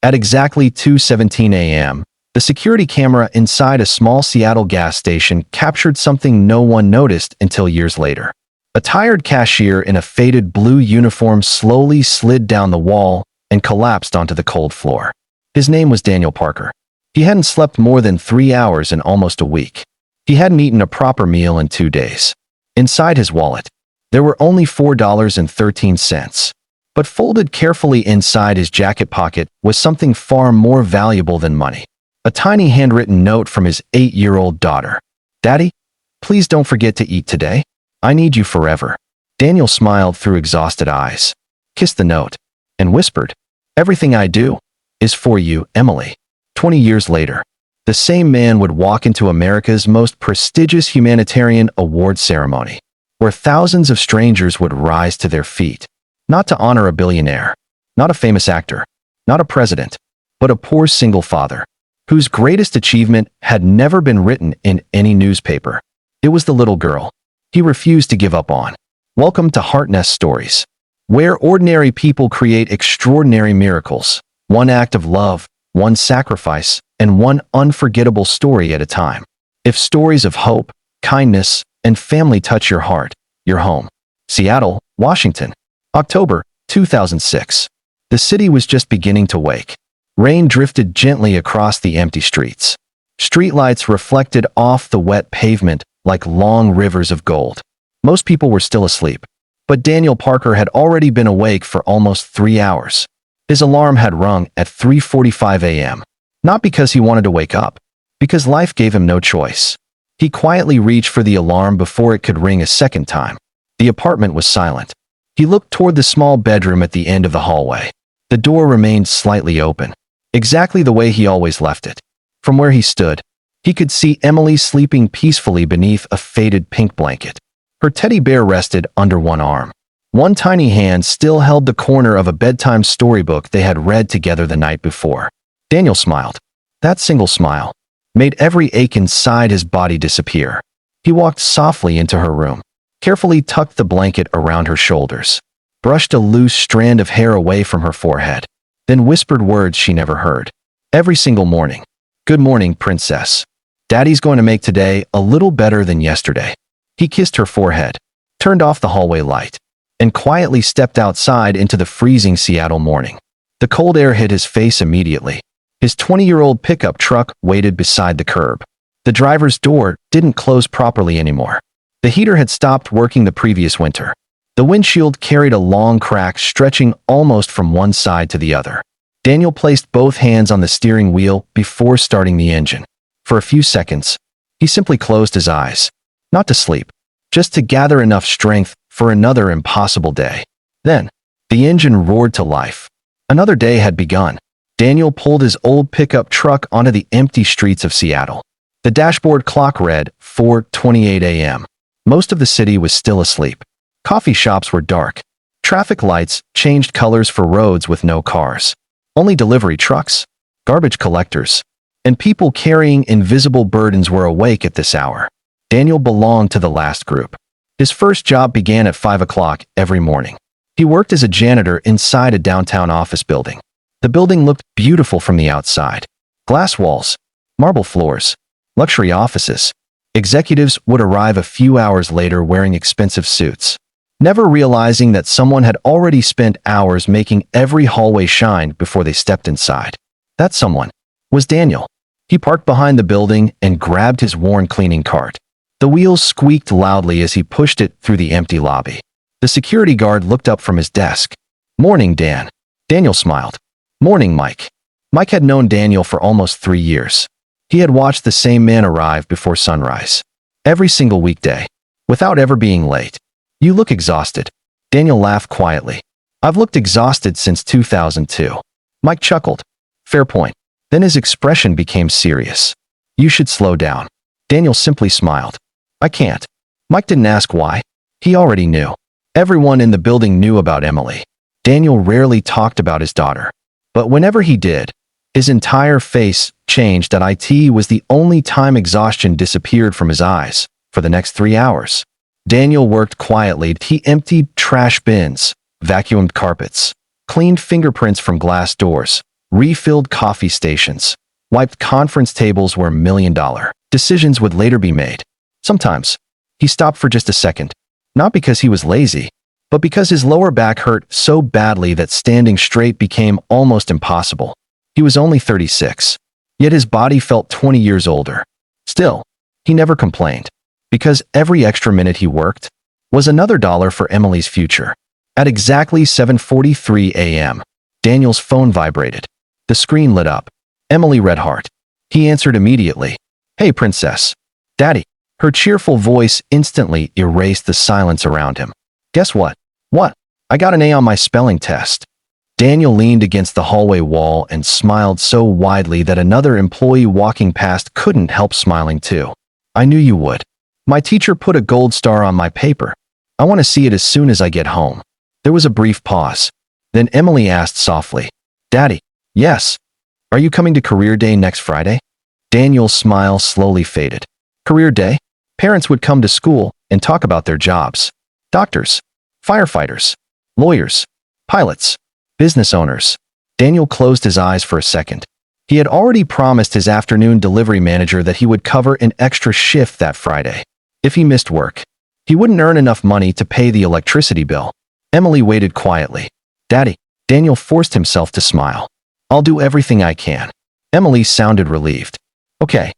At exactly 2:17 a.m., the security camera inside a small Seattle gas station captured something no one noticed until years later. A tired cashier in a faded blue uniform slowly slid down the wall and collapsed onto the cold floor. His name was Daniel Parker. He hadn't slept more than 3 hours in almost a week. He hadn't eaten a proper meal in 2 days. Inside his wallet, there were only $4.13. But folded carefully inside his jacket pocket was something far more valuable than money. A tiny handwritten note from his 8-year-old daughter. "Daddy, please don't forget to eat today. I need you forever." Daniel smiled through exhausted eyes, kissed the note, and whispered, "Everything I do is for you, Emily." 20 years later, the same man would walk into America's most prestigious humanitarian award ceremony, where thousands of strangers would rise to their feet, not to honor a billionaire, not a famous actor, not a president, but a poor single father, whose greatest achievement had never been written in any newspaper. It was the little girl he refused to give up on. Welcome to HeartNest Stories, where ordinary people create extraordinary miracles, one act of love, one sacrifice, and one unforgettable story at a time. If stories of hope, kindness, and family touch your heart, you're home. Seattle, Washington, October 2006. The city was just beginning to wake. Rain drifted gently across the empty streets. Streetlights reflected off the wet pavement like long rivers of gold. Most people were still asleep, but Daniel Parker had already been awake for almost 3 hours. His alarm had rung at 3:45 a.m., not because he wanted to wake up, because life gave him no choice. He quietly reached for the alarm before it could ring a second time. The apartment was silent. He looked toward the small bedroom at the end of the hallway. The door remained slightly open, exactly the way he always left it. From where he stood, he could see Emily sleeping peacefully beneath a faded pink blanket. Her teddy bear rested under one arm. One tiny hand still held the corner of a bedtime storybook they had read together the night before. Daniel smiled. That single smile made every ache inside his body disappear. He walked softly into her room, carefully tucked the blanket around her shoulders, brushed a loose strand of hair away from her forehead, then whispered words she never heard. Every single morning. "Good morning, princess. Daddy's going to make today a little better than yesterday." He kissed her forehead, turned off the hallway light, and quietly stepped outside into the freezing Seattle morning. The cold air hit his face immediately. His 20-year-old pickup truck waited beside the curb. The driver's door didn't close properly anymore. The heater had stopped working the previous winter. The windshield carried a long crack stretching almost from one side to the other. Daniel placed both hands on the steering wheel before starting the engine. For a few seconds, he simply closed his eyes, not to sleep, just to gather enough strength for another impossible day. Then, the engine roared to life. Another day had begun. Daniel pulled his old pickup truck onto the empty streets of Seattle. The dashboard clock read 4:28 a.m. Most of the city was still asleep. Coffee shops were dark. Traffic lights changed colors for roads with no cars. Only delivery trucks, garbage collectors, and people carrying invisible burdens were awake at this hour. Daniel belonged to the last group. His first job began at 5 o'clock every morning. He worked as a janitor inside a downtown office building. The building looked beautiful from the outside. Glass walls, marble floors, luxury offices. Executives would arrive a few hours later wearing expensive suits, never realizing that someone had already spent hours making every hallway shine before they stepped inside. That someone was Daniel. He parked behind the building and grabbed his worn cleaning cart. The wheels squeaked loudly as he pushed it through the empty lobby. The security guard looked up from his desk. "Morning, Dan." Daniel smiled. "Morning, Mike." Mike had known Daniel for almost 3 years. He had watched the same man arrive before sunrise, every single weekday, without ever being late. "You look exhausted." Daniel laughed quietly. "I've looked exhausted since 2002. Mike chuckled. "Fair point." Then his expression became serious. "You should slow down." Daniel simply smiled. "I can't." Mike didn't ask why. He already knew. Everyone in the building knew about Emily. Daniel rarely talked about his daughter, but whenever he did, his entire face changed. It was the only time exhaustion disappeared from his eyes for the next 3 hours. Daniel worked quietly. He emptied trash bins, vacuumed carpets, cleaned fingerprints from glass doors, refilled coffee stations, wiped conference tables where million-dollar decisions would later be made. Sometimes, he stopped for just a second, not because he was lazy, but because his lower back hurt so badly that standing straight became almost impossible. He was only 36, yet his body felt 20 years older. Still, he never complained, because every extra minute he worked was another dollar for Emily's future. At exactly 7:43 a.m., Daniel's phone vibrated. The screen lit up. Emily read Heart. He answered immediately. "Hey, princess." "Daddy." Her cheerful voice instantly erased the silence around him. "Guess what?" "What?" "I got an A on my spelling test." Daniel leaned against the hallway wall and smiled so widely that another employee walking past couldn't help smiling too. "I knew you would. My teacher put a gold star on my paper. I want to see it as soon as I get home." There was a brief pause. Then Emily asked softly, "Daddy." "Yes." "Are you coming to Career Day next Friday?" Daniel's smile slowly faded. Career Day? Parents would come to school and talk about their jobs. Doctors, firefighters, lawyers, pilots, business owners. Daniel closed his eyes for a second. He had already promised his afternoon delivery manager that he would cover an extra shift that Friday. If he missed work, he wouldn't earn enough money to pay the electricity bill. Emily waited quietly. "Daddy." Daniel forced himself to smile. "I'll do everything I can." Emily sounded relieved. "Okay.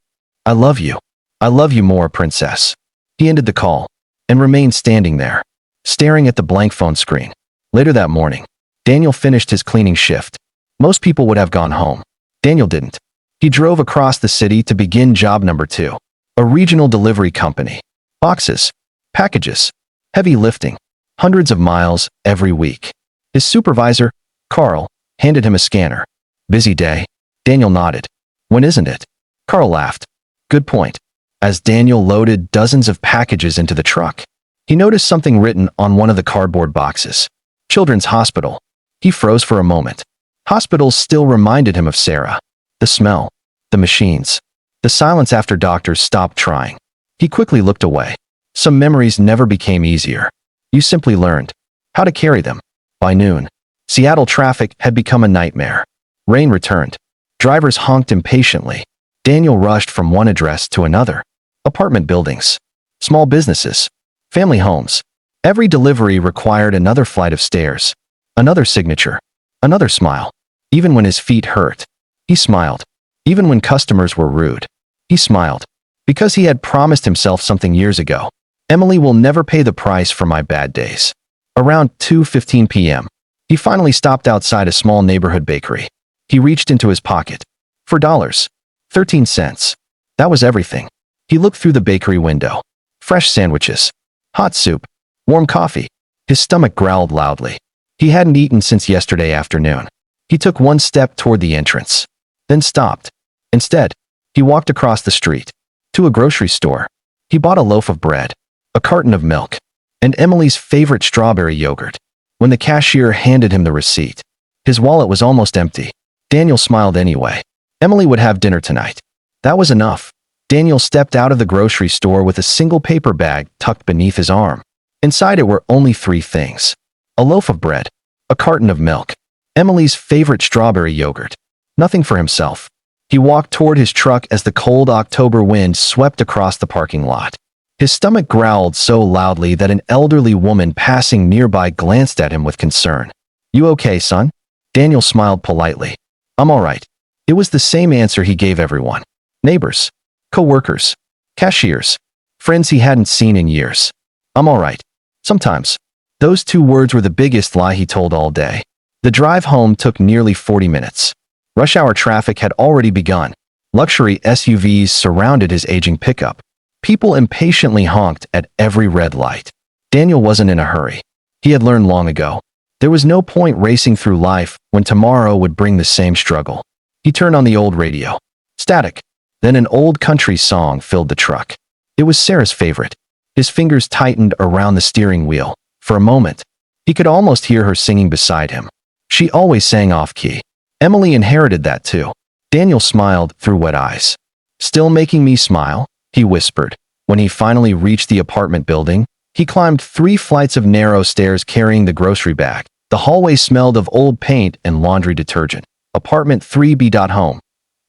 I love you. I love you more, princess." He ended the call and remained standing there, staring at the blank phone screen. Later that morning, Daniel finished his cleaning shift. Most people would have gone home. Daniel didn't. He drove across the city to begin job number 2, a regional delivery company. Boxes, packages, heavy lifting, hundreds of miles every week. His supervisor, Carl, handed him a scanner. "Busy day?" Daniel nodded. "When isn't it?" Carl laughed. "Good point." As Daniel loaded dozens of packages into the truck, he noticed something written on one of the cardboard boxes. Children's Hospital. He froze for a moment. Hospitals still reminded him of Sarah. The smell, the machines, the silence after doctors stopped trying. He quickly looked away. Some memories never became easier. You simply learned how to carry them. By noon, Seattle traffic had become a nightmare. Rain returned. Drivers honked impatiently. Daniel rushed from one address to another. Apartment buildings, small businesses, family homes. Every delivery required another flight of stairs, another signature, another smile. Even when his feet hurt, he smiled. Even when customers were rude, he smiled. Because he had promised himself something years ago. Emily will never pay the price for my bad days. Around 2:15 p.m., he finally stopped outside a small neighborhood bakery. He reached into his pocket. $4.13. That was everything. He looked through the bakery window. Fresh sandwiches, hot soup, warm coffee. His stomach growled loudly. He hadn't eaten since yesterday afternoon. He took one step toward the entrance, then stopped. Instead, he walked across the street to a grocery store. He bought a loaf of bread, a carton of milk, and Emily's favorite strawberry yogurt. When the cashier handed him the receipt, his wallet was almost empty. Daniel smiled anyway. Emily would have dinner tonight. That was enough. Daniel stepped out of the grocery store with a single paper bag tucked beneath his arm. Inside it were only 3 things: a loaf of bread, a carton of milk, Emily's favorite strawberry yogurt. Nothing for himself. He walked toward his truck as the cold October wind swept across the parking lot. His stomach growled so loudly that an elderly woman passing nearby glanced at him with concern. "You okay, son?" Daniel smiled politely. "I'm all right." It was the same answer he gave everyone. Neighbors, co-workers, cashiers, friends he hadn't seen in years. "I'm all right." Sometimes. Those 2 words were the biggest lie he told all day. The drive home took nearly 40 minutes. Rush hour traffic had already begun. Luxury SUVs surrounded his aging pickup. People impatiently honked at every red light. Daniel wasn't in a hurry. He had learned long ago. There was no point racing through life when tomorrow would bring the same struggle. He turned on the old radio. Static. Then an old country song filled the truck. It was Sarah's favorite. His fingers tightened around the steering wheel. For a moment, he could almost hear her singing beside him. She always sang off-key. Emily inherited that too. Daniel smiled through wet eyes. "Still making me smile?" he whispered. When he finally reached the apartment building, he climbed 3 flights of narrow stairs carrying the grocery bag. The hallway smelled of old paint and laundry detergent. Apartment 3B. Home.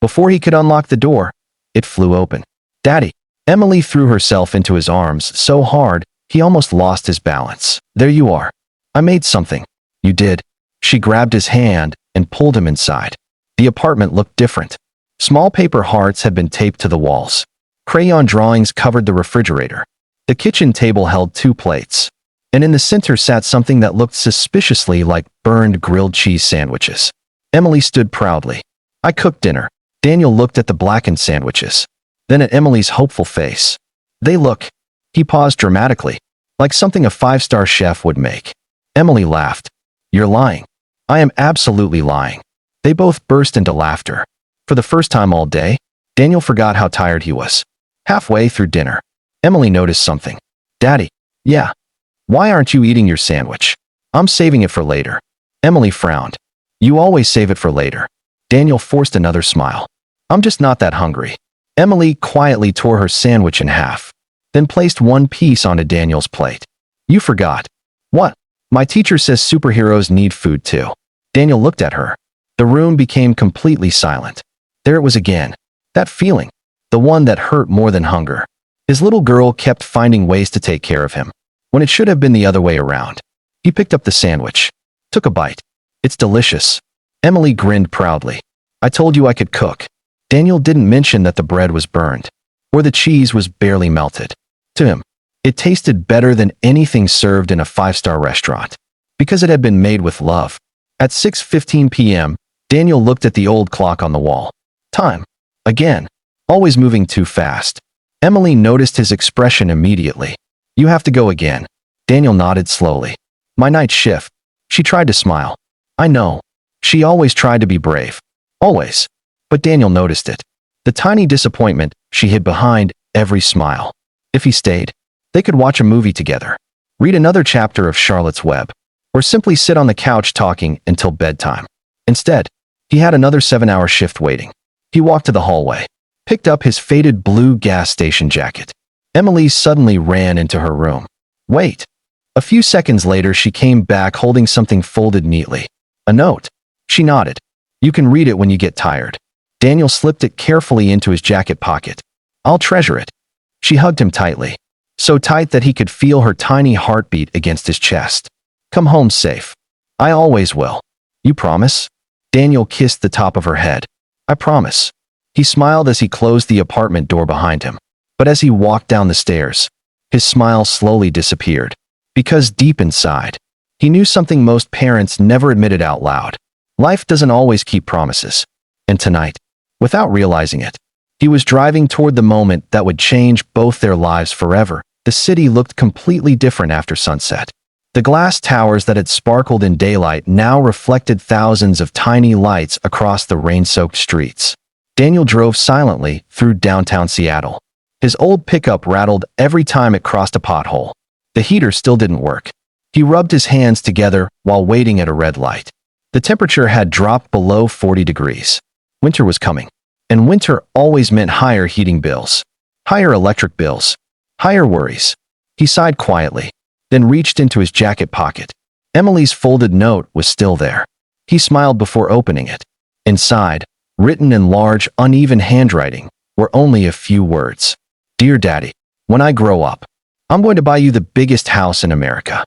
Before he could unlock the door, it flew open. "Daddy!" Emily threw herself into his arms so hard he almost lost his balance. "There you are. I made something." "You did." She grabbed his hand and pulled him inside. The apartment looked different. Small paper hearts had been taped to the walls. Crayon drawings covered the refrigerator. The kitchen table held 2 plates. And in the center sat something that looked suspiciously like burned grilled cheese sandwiches. Emily stood proudly. "I cooked dinner." Daniel looked at the blackened sandwiches, then at Emily's hopeful face. "They look—" He paused dramatically, like something a 5-star chef would make. Emily laughed. "You're lying." "I am absolutely lying." They both burst into laughter. For the first time all day, Daniel forgot how tired he was. Halfway through dinner, Emily noticed something. "Daddy." "Yeah." "Why aren't you eating your sandwich?" "I'm saving it for later." Emily frowned. "You always save it for later." Daniel forced another smile. "I'm just not that hungry." Emily quietly tore her sandwich in half, then placed one piece onto Daniel's plate. "You forgot." "What?" "My teacher says superheroes need food too." Daniel looked at her. The room became completely silent. There it was again. That feeling. The one that hurt more than hunger. His little girl kept finding ways to take care of him, when it should have been the other way around. He picked up the sandwich. Took a bite. "It's delicious." Emily grinned proudly. "I told you I could cook." Daniel didn't mention that the bread was burned, or the cheese was barely melted. To him, it tasted better than anything served in a 5-star restaurant, because it had been made with love. At 6:15 p.m., Daniel looked at the old clock on the wall. Time. Again. Always moving too fast. Emily noticed his expression immediately. "You have to go again." Daniel nodded slowly. "My night shift." She tried to smile. "I know." She always tried to be brave. Always. But Daniel noticed it. The tiny disappointment she hid behind every smile. If he stayed, they could watch a movie together, read another chapter of Charlotte's Web, or simply sit on the couch talking until bedtime. Instead, he had another 7-hour shift waiting. He walked to the hallway, picked up his faded blue gas station jacket. Emily suddenly ran into her room. "Wait." A few seconds later, she came back holding something folded neatly. A note. She nodded. "You can read it when you get tired." Daniel slipped it carefully into his jacket pocket. "I'll treasure it." She hugged him tightly, so tight that he could feel her tiny heartbeat against his chest. "Come home safe." "I always will." "You promise?" Daniel kissed the top of her head. "I promise." He smiled as he closed the apartment door behind him. But as he walked down the stairs, his smile slowly disappeared. Because deep inside, he knew something most parents never admitted out loud. Life doesn't always keep promises. And tonight, without realizing it, he was driving toward the moment that would change both their lives forever. The city looked completely different after sunset. The glass towers that had sparkled in daylight now reflected thousands of tiny lights across the rain-soaked streets. Daniel drove silently through downtown Seattle. His old pickup rattled every time it crossed a pothole. The heater still didn't work. He rubbed his hands together while waiting at a red light. The temperature had dropped below 40 degrees. Winter was coming. And winter always meant higher heating bills, higher electric bills, higher worries. He sighed quietly, then reached into his jacket pocket. Emily's folded note was still there. He smiled before opening it. Inside, written in large, uneven handwriting, were only a few words. "Dear Daddy, when I grow up, I'm going to buy you the biggest house in America.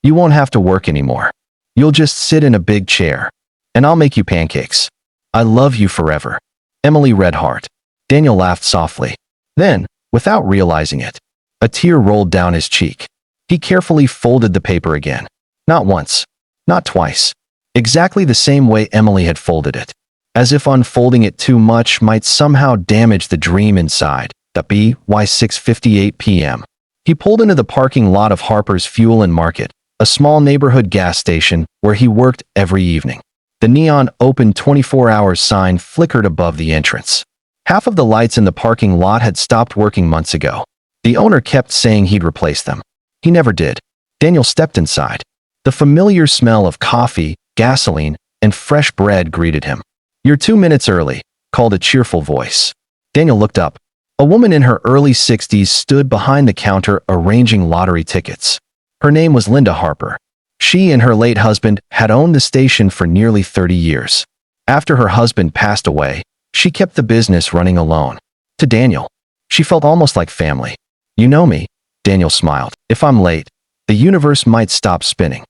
You won't have to work anymore. You'll just sit in a big chair, and I'll make you pancakes. I love you forever. Emily read heart." Daniel laughed softly. Then, without realizing it, a tear rolled down his cheek. He carefully folded the paper again. Not once, not twice. Exactly the same way Emily had folded it. As if unfolding it too much might somehow damage the dream inside. By 6:58 p.m. He pulled into the parking lot of Harper's Fuel and Market, a small neighborhood gas station where he worked every evening. The neon open 24 hours sign flickered above the entrance. Half of the lights in the parking lot had stopped working months ago. The owner kept saying he'd replace them. He never did. Daniel stepped inside. The familiar smell of coffee, gasoline, and fresh bread greeted him. "You're 2 minutes early," called a cheerful voice. Daniel looked up. A woman in her early 60s stood behind the counter arranging lottery tickets. Her name was Linda Harper. She and her late husband had owned the station for nearly 30 years. After her husband passed away, she kept the business running alone. To Daniel, she felt almost like family. You know me, Daniel smiled. If I'm late, the universe might stop spinning.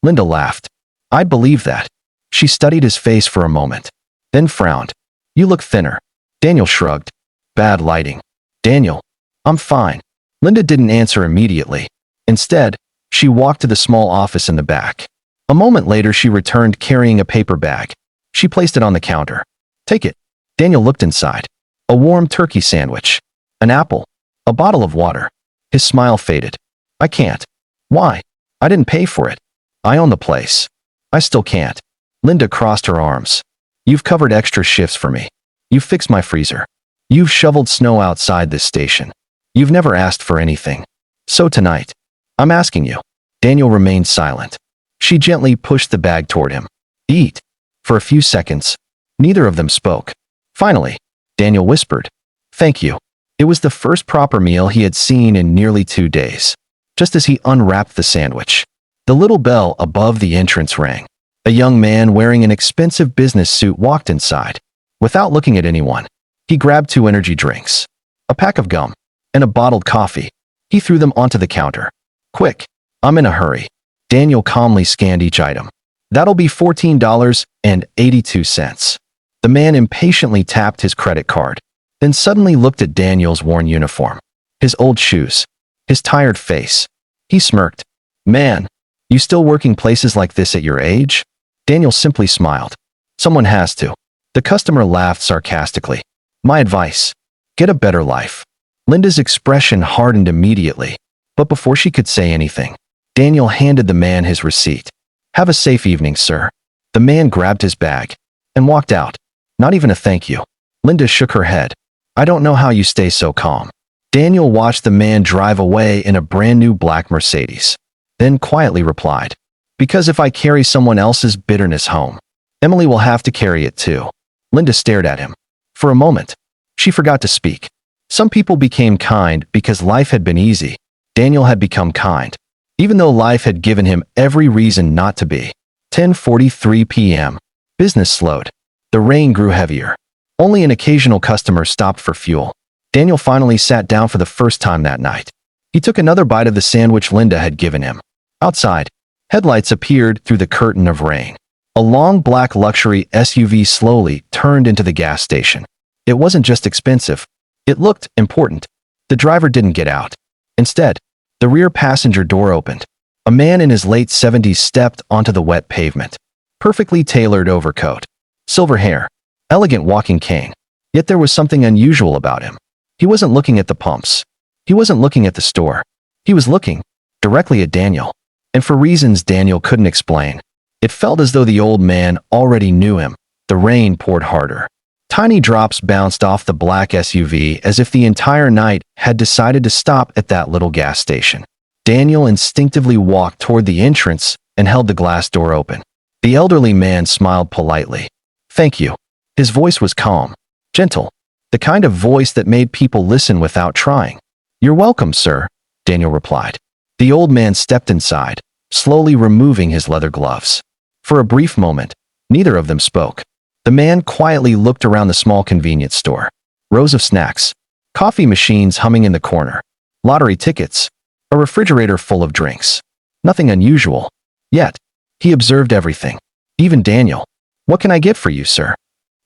Linda laughed. I believe that. She studied his face for a moment, then frowned. You look thinner. Daniel shrugged. Bad lighting. Daniel, I'm fine. Linda didn't answer immediately. Instead, she walked to the small office in the back. A moment later, she returned carrying a paper bag. She placed it on the counter. Take it. Daniel looked inside. A warm turkey sandwich. An apple. A bottle of water. His smile faded. I can't. Why? I didn't pay for it. I own the place. I still can't. Linda crossed her arms. You've covered extra shifts for me. You've fixed my freezer. You've shoveled snow outside this station. You've never asked for anything. So tonight, I'm asking you. Daniel remained silent. She gently pushed the bag toward him. Eat. For a few seconds, neither of them spoke. Finally, Daniel whispered, Thank you. It was the first proper meal he had seen in nearly 2 days. Just as he unwrapped the sandwich, the little bell above the entrance rang. A young man wearing an expensive business suit walked inside. Without looking at anyone, he grabbed 2 energy drinks, a pack of gum, and a bottled coffee. He threw them onto the counter. Quick, I'm in a hurry. Daniel calmly scanned each item. That'll be $14.82. The man impatiently tapped his credit card, then suddenly looked at Daniel's worn uniform, his old shoes, his tired face. He smirked. Man, you still working places like this at your age? Daniel simply smiled. Someone has to. The customer laughed sarcastically. My advice, get a better life. Linda's expression hardened immediately, but before she could say anything, Daniel handed the man his receipt. Have a safe evening, sir. The man grabbed his bag and walked out. Not even a thank you. Linda shook her head. I don't know how you stay so calm. Daniel watched the man drive away in a brand new black Mercedes, then quietly replied, Because if I carry someone else's bitterness home, Emily will have to carry it too. Linda stared at him. For a moment, she forgot to speak. Some people became kind because life had been easy. Daniel had become kind, even though life had given him every reason not to be. 10:43 p.m. Business slowed. The rain grew heavier. Only an occasional customer stopped for fuel. Daniel finally sat down for the first time that night. He took another bite of the sandwich Linda had given him. Outside, headlights appeared through the curtain of rain. A long black luxury SUV slowly turned into the gas station. It wasn't just expensive. It looked important. The driver didn't get out. Instead, the rear passenger door opened. A man in his late 70s stepped onto the wet pavement. Perfectly tailored overcoat, silver hair, elegant walking cane. Yet there was something unusual about him. He wasn't looking at the pumps. He wasn't looking at the store. He was looking directly at Daniel. And for reasons Daniel couldn't explain, it felt as though the old man already knew him. The rain poured harder. Tiny drops bounced off the black SUV as if the entire night had decided to stop at that little gas station. Daniel instinctively walked toward the entrance and held the glass door open. The elderly man smiled politely. Thank you. His voice was calm, gentle, the kind of voice that made people listen without trying. You're welcome, sir, Daniel replied. The old man stepped inside, slowly removing his leather gloves. For a brief moment, neither of them spoke. The man quietly looked around the small convenience store. Rows of snacks, coffee machines humming in the corner, lottery tickets, a refrigerator full of drinks. Nothing unusual. Yet, he observed everything. Even Daniel. What can I get for you, sir?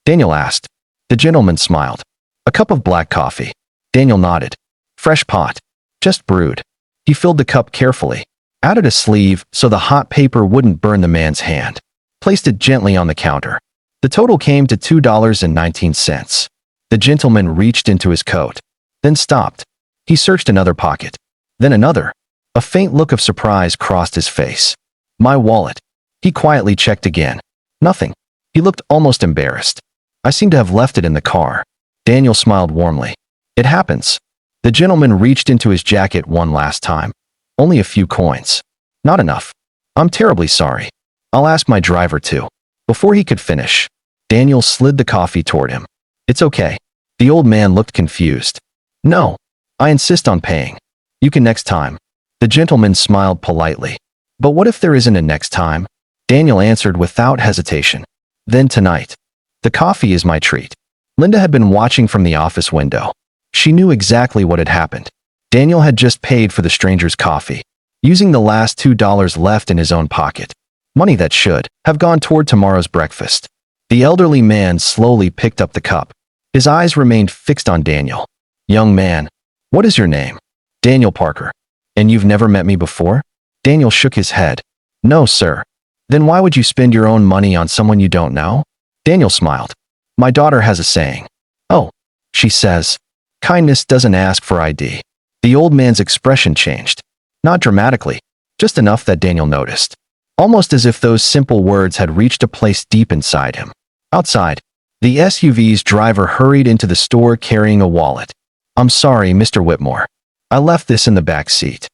Daniel asked. The gentleman smiled. A cup of black coffee. Daniel nodded. Fresh pot. Just brewed. He filled the cup carefully, added a sleeve so the hot paper wouldn't burn the man's hand, placed it gently on the counter. The total came to $2.19. The gentleman reached into his coat, then stopped. He searched another pocket, then another. A faint look of surprise crossed his face. My wallet. He quietly checked again. Nothing. He looked almost embarrassed. I seem to have left it in the car. Daniel smiled warmly. It happens. The gentleman reached into his jacket one last time. Only a few coins. Not enough. I'm terribly sorry. I'll ask my driver to. Before he could finish, Daniel slid the coffee toward him. It's okay. The old man looked confused. No. I insist on paying. You can next time. The gentleman smiled politely. But what if there isn't a next time? Daniel answered without hesitation. Then tonight. The coffee is my treat. Linda had been watching from the office window. She knew exactly what had happened. Daniel had just paid for the stranger's coffee, using the last $2 left in his own pocket. Money that should have gone toward tomorrow's breakfast. The elderly man slowly picked up the cup. His eyes remained fixed on Daniel. Young man, what is your name? Daniel Parker. And you've never met me before? Daniel shook his head. No, sir. Then why would you spend your own money on someone you don't know? Daniel smiled. My daughter has a saying. Oh, she says, kindness doesn't ask for ID. The old man's expression changed. Not dramatically, just enough that Daniel noticed. Almost as if those simple words had reached a place deep inside him. Outside, the SUV's driver hurried into the store carrying a wallet. I'm sorry, Mr. Whitmore. I left this in the back seat.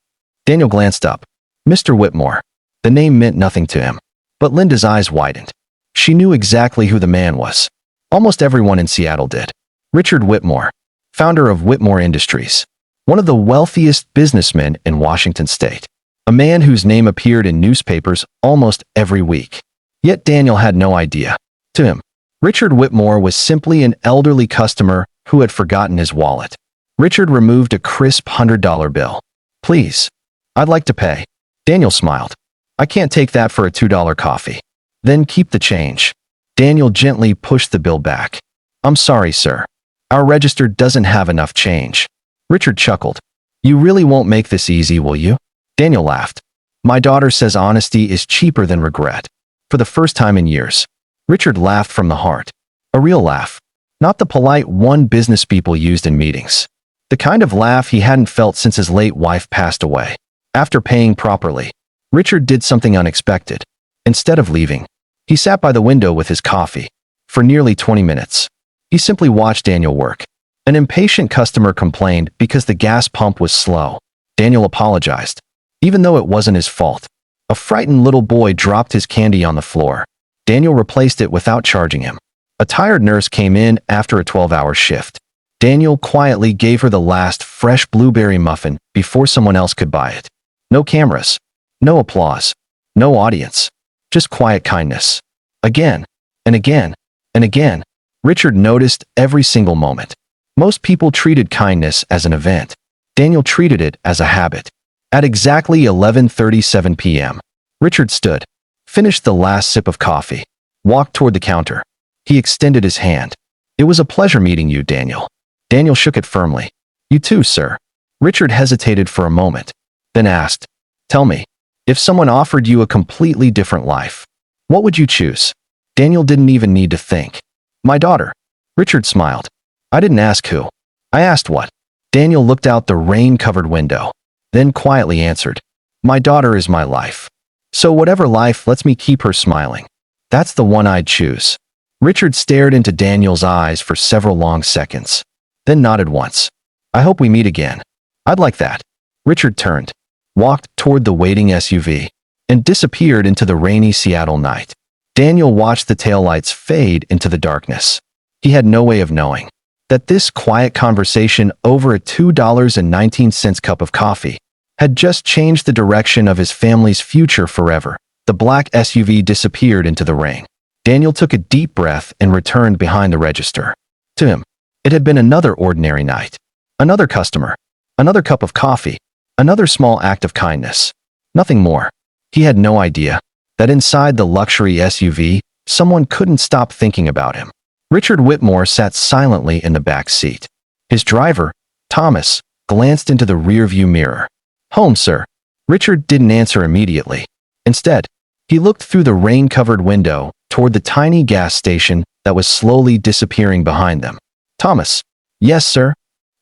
Daniel glanced up. Mr. Whitmore. The name meant nothing to him. But Linda's eyes widened. She knew exactly who the man was. Almost everyone in Seattle did. Richard Whitmore, founder of Whitmore Industries. One of the wealthiest businessmen in Washington state. A man whose name appeared in newspapers almost every week. Yet Daniel had no idea. To him, Richard Whitmore was simply an elderly customer who had forgotten his wallet. Richard removed a crisp $100 bill. Please. I'd like to pay. Daniel smiled. I can't take that for a $2 coffee. Then keep the change. Daniel gently pushed the bill back. I'm sorry, sir. Our register doesn't have enough change. Richard chuckled. You really won't make this easy, will you? Daniel laughed. My daughter says honesty is cheaper than regret. For the first time in years, Richard laughed from the heart. A real laugh. Not the polite one business people used in meetings. The kind of laugh he hadn't felt since his late wife passed away. After paying properly, Richard did something unexpected. Instead of leaving, he sat by the window with his coffee. For nearly 20 minutes, he simply watched Daniel work. An impatient customer complained because the gas pump was slow. Daniel apologized, even though it wasn't his fault. A frightened little boy dropped his candy on the floor. Daniel replaced it without charging him. A tired nurse came in after a 12-hour shift. Daniel quietly gave her the last fresh blueberry muffin before someone else could buy it. No cameras, no applause, no audience, just quiet kindness. Again, and again, and again, Richard noticed every single moment. Most people treated kindness as an event. Daniel treated it as a habit. At exactly 11:37 p.m., Richard stood, finished the last sip of coffee, walked toward the counter. He extended his hand. It was a pleasure meeting you, Daniel. Daniel shook it firmly. You too, sir. Richard hesitated for a moment, then asked, tell me, if someone offered you a completely different life, what would you choose? Daniel didn't even need to think. My daughter. Richard smiled. I didn't ask who. I asked what. Daniel looked out the rain-covered window, then quietly answered, my daughter is my life. So whatever life lets me keep her smiling, that's the one I'd choose. Richard stared into Daniel's eyes for several long seconds, then nodded once. I hope we meet again. I'd like that. Richard turned, walked toward the waiting SUV, and disappeared into the rainy Seattle night. Daniel watched the taillights fade into the darkness. He had no way of knowing that this quiet conversation over a $2.19 cup of coffee had just changed the direction of his family's future forever. The black SUV disappeared into the rain. Daniel took a deep breath and returned behind the register. To him, it had been another ordinary night. Another customer. Another cup of coffee. Another small act of kindness. Nothing more. He had no idea that inside the luxury SUV, someone couldn't stop thinking about him. Richard Whitmore sat silently in the back seat. His driver, Thomas, glanced into the rearview mirror. Home, sir. Richard didn't answer immediately. Instead, he looked through the rain-covered window toward the tiny gas station that was slowly disappearing behind them. Thomas. Yes, sir.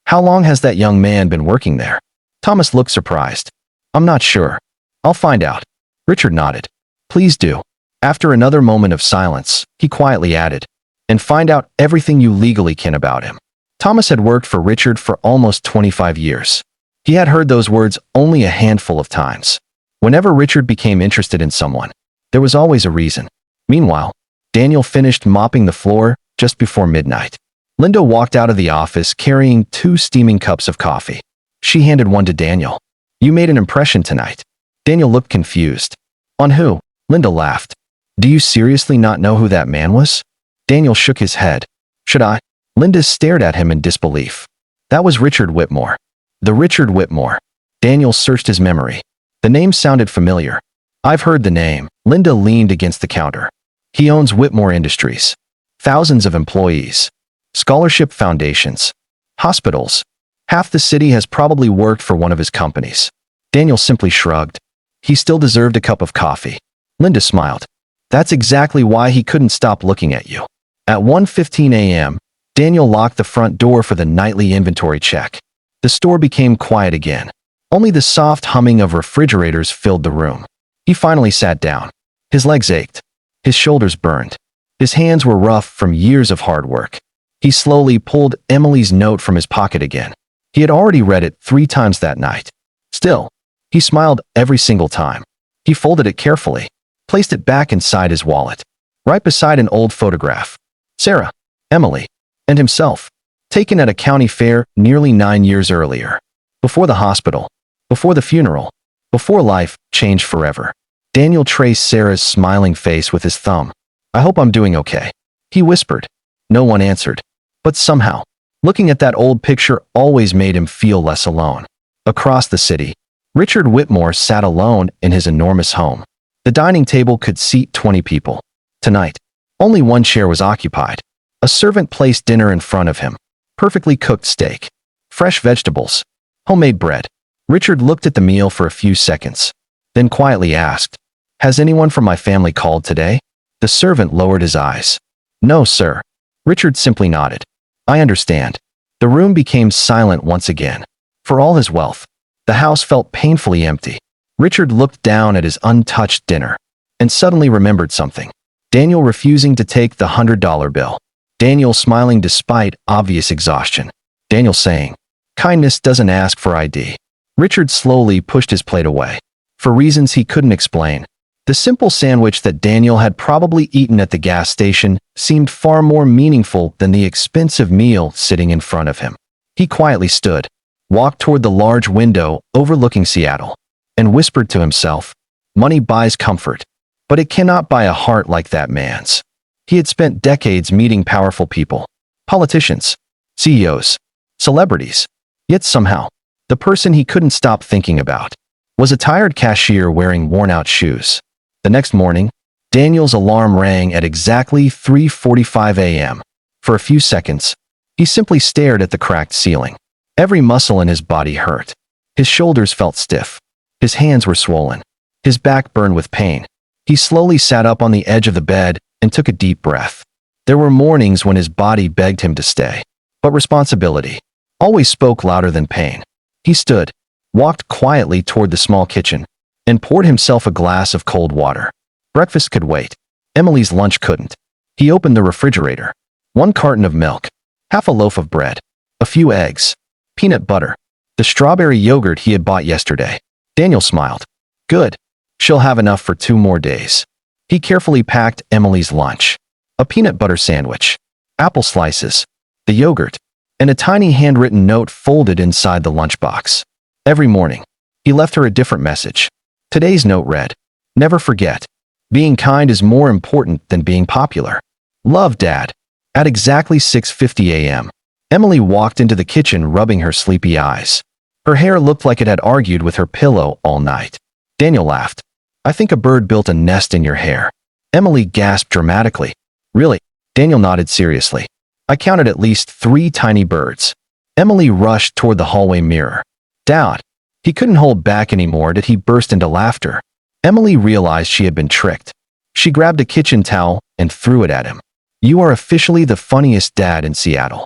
How long has that young man been working there? Thomas looked surprised. I'm not sure. I'll find out. Richard nodded. Please do. After another moment of silence, he quietly added, and find out everything you legally can about him. Thomas had worked for Richard for almost 25 years. He had heard those words only a handful of times. Whenever Richard became interested in someone, there was always a reason. Meanwhile, Daniel finished mopping the floor just before midnight. Linda walked out of the office carrying 2 steaming cups of coffee. She handed one to Daniel. You made an impression tonight. Daniel looked confused. On who? Linda laughed. Do you seriously not know who that man was? Daniel shook his head. Should I? Linda stared at him in disbelief. That was Richard Whitmore. The Richard Whitmore. Daniel searched his memory. The name sounded familiar. I've heard the name. Linda leaned against the counter. He owns Whitmore Industries. Thousands of employees. Scholarship foundations. Hospitals. Half the city has probably worked for one of his companies. Daniel simply shrugged. He still deserved a cup of coffee. Linda smiled. That's exactly why he couldn't stop looking at you. At 1:15 a.m., Daniel locked the front door for the nightly inventory check. The store became quiet again. Only the soft humming of refrigerators filled the room. He finally sat down. His legs ached. His shoulders burned. His hands were rough from years of hard work. He slowly pulled Emily's note from his pocket again. He had already read it 3 times that night. Still, he smiled every single time. He folded it carefully, placed it back inside his wallet, right beside an old photograph. Sarah, Emily, and himself, taken at a county fair nearly 9 years earlier. Before the hospital, before the funeral, before life changed forever. Daniel traced Sarah's smiling face with his thumb. I hope I'm doing okay, he whispered. No one answered. But somehow, looking at that old picture always made him feel less alone. Across the city, Richard Whitmore sat alone in his enormous home. The dining table could seat 20 people. Tonight, only one chair was occupied. A servant placed dinner in front of him. Perfectly cooked steak, fresh vegetables, homemade bread. Richard looked at the meal for a few seconds, then quietly asked, Has anyone from my family called today? The servant lowered his eyes. No, sir. Richard simply nodded. I understand. The room became silent once again. For all his wealth, the house felt painfully empty. Richard looked down at his untouched dinner and suddenly remembered something. Daniel refusing to take the $100 bill. Daniel smiling despite obvious exhaustion. Daniel saying, Kindness doesn't ask for ID. Richard slowly pushed his plate away. For reasons he couldn't explain, the simple sandwich that Daniel had probably eaten at the gas station seemed far more meaningful than the expensive meal sitting in front of him. He quietly stood, walked toward the large window overlooking Seattle, and whispered to himself, Money buys comfort, but it cannot buy a heart like that man's. He had spent decades meeting powerful people, politicians, CEOs, celebrities, yet somehow, the person he couldn't stop thinking about was a tired cashier wearing worn-out shoes. The next morning, Daniel's alarm rang at exactly 3:45 a.m. For a few seconds, he simply stared at the cracked ceiling. Every muscle in his body hurt. His shoulders felt stiff. His hands were swollen. His back burned with pain. He slowly sat up on the edge of the bed and took a deep breath. There were mornings when his body begged him to stay, but responsibility always spoke louder than pain. He stood, walked quietly toward the small kitchen, and poured himself a glass of cold water. Breakfast could wait. Emily's lunch couldn't. He opened the refrigerator. 1 carton of milk, half a loaf of bread, a few eggs, peanut butter, the strawberry yogurt he had bought yesterday. Daniel smiled. Good. She'll have enough for 2 more days. He carefully packed Emily's lunch. A peanut butter sandwich, apple slices, the yogurt, and a tiny handwritten note folded inside the lunchbox. Every morning, he left her a different message. Today's note read, Never forget. Being kind is more important than being popular. Love, Dad. At exactly 6:50 a.m., Emily walked into the kitchen rubbing her sleepy eyes. Her hair looked like it had argued with her pillow all night. Daniel laughed. I think a bird built a nest in your hair. Emily gasped dramatically. Really? Daniel nodded seriously. I counted at least 3 tiny birds. Emily rushed toward the hallway mirror. Dad. He couldn't hold back anymore did he burst into laughter. Emily realized she had been tricked. She grabbed a kitchen towel and threw it at him. You are officially the funniest dad in Seattle.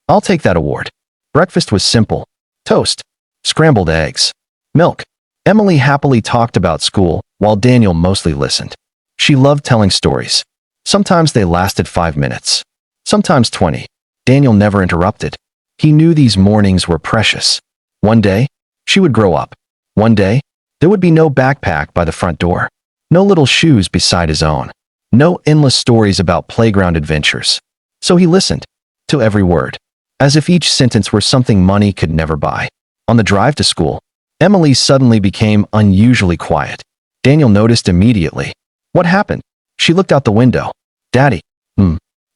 I'll take that award. Breakfast was simple. Toast, scrambled eggs, milk. Emily happily talked about school while Daniel mostly listened. She loved telling stories. Sometimes they lasted 5 minutes, sometimes 20. Daniel never interrupted. He knew these mornings were precious. One day, she would grow up. One day, there would be no backpack by the front door, no little shoes beside his own, no endless stories about playground adventures. So he listened to every word, as if each sentence were something money could never buy. On the drive to school, Emily suddenly became unusually quiet. Daniel noticed immediately. What happened? She looked out the window. Daddy.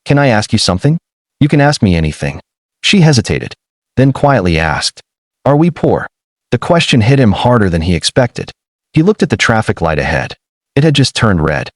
Can I ask you something? You can ask me anything. She hesitated, then quietly asked, Are we poor? The question hit him harder than he expected. He looked at the traffic light ahead. It had just turned red.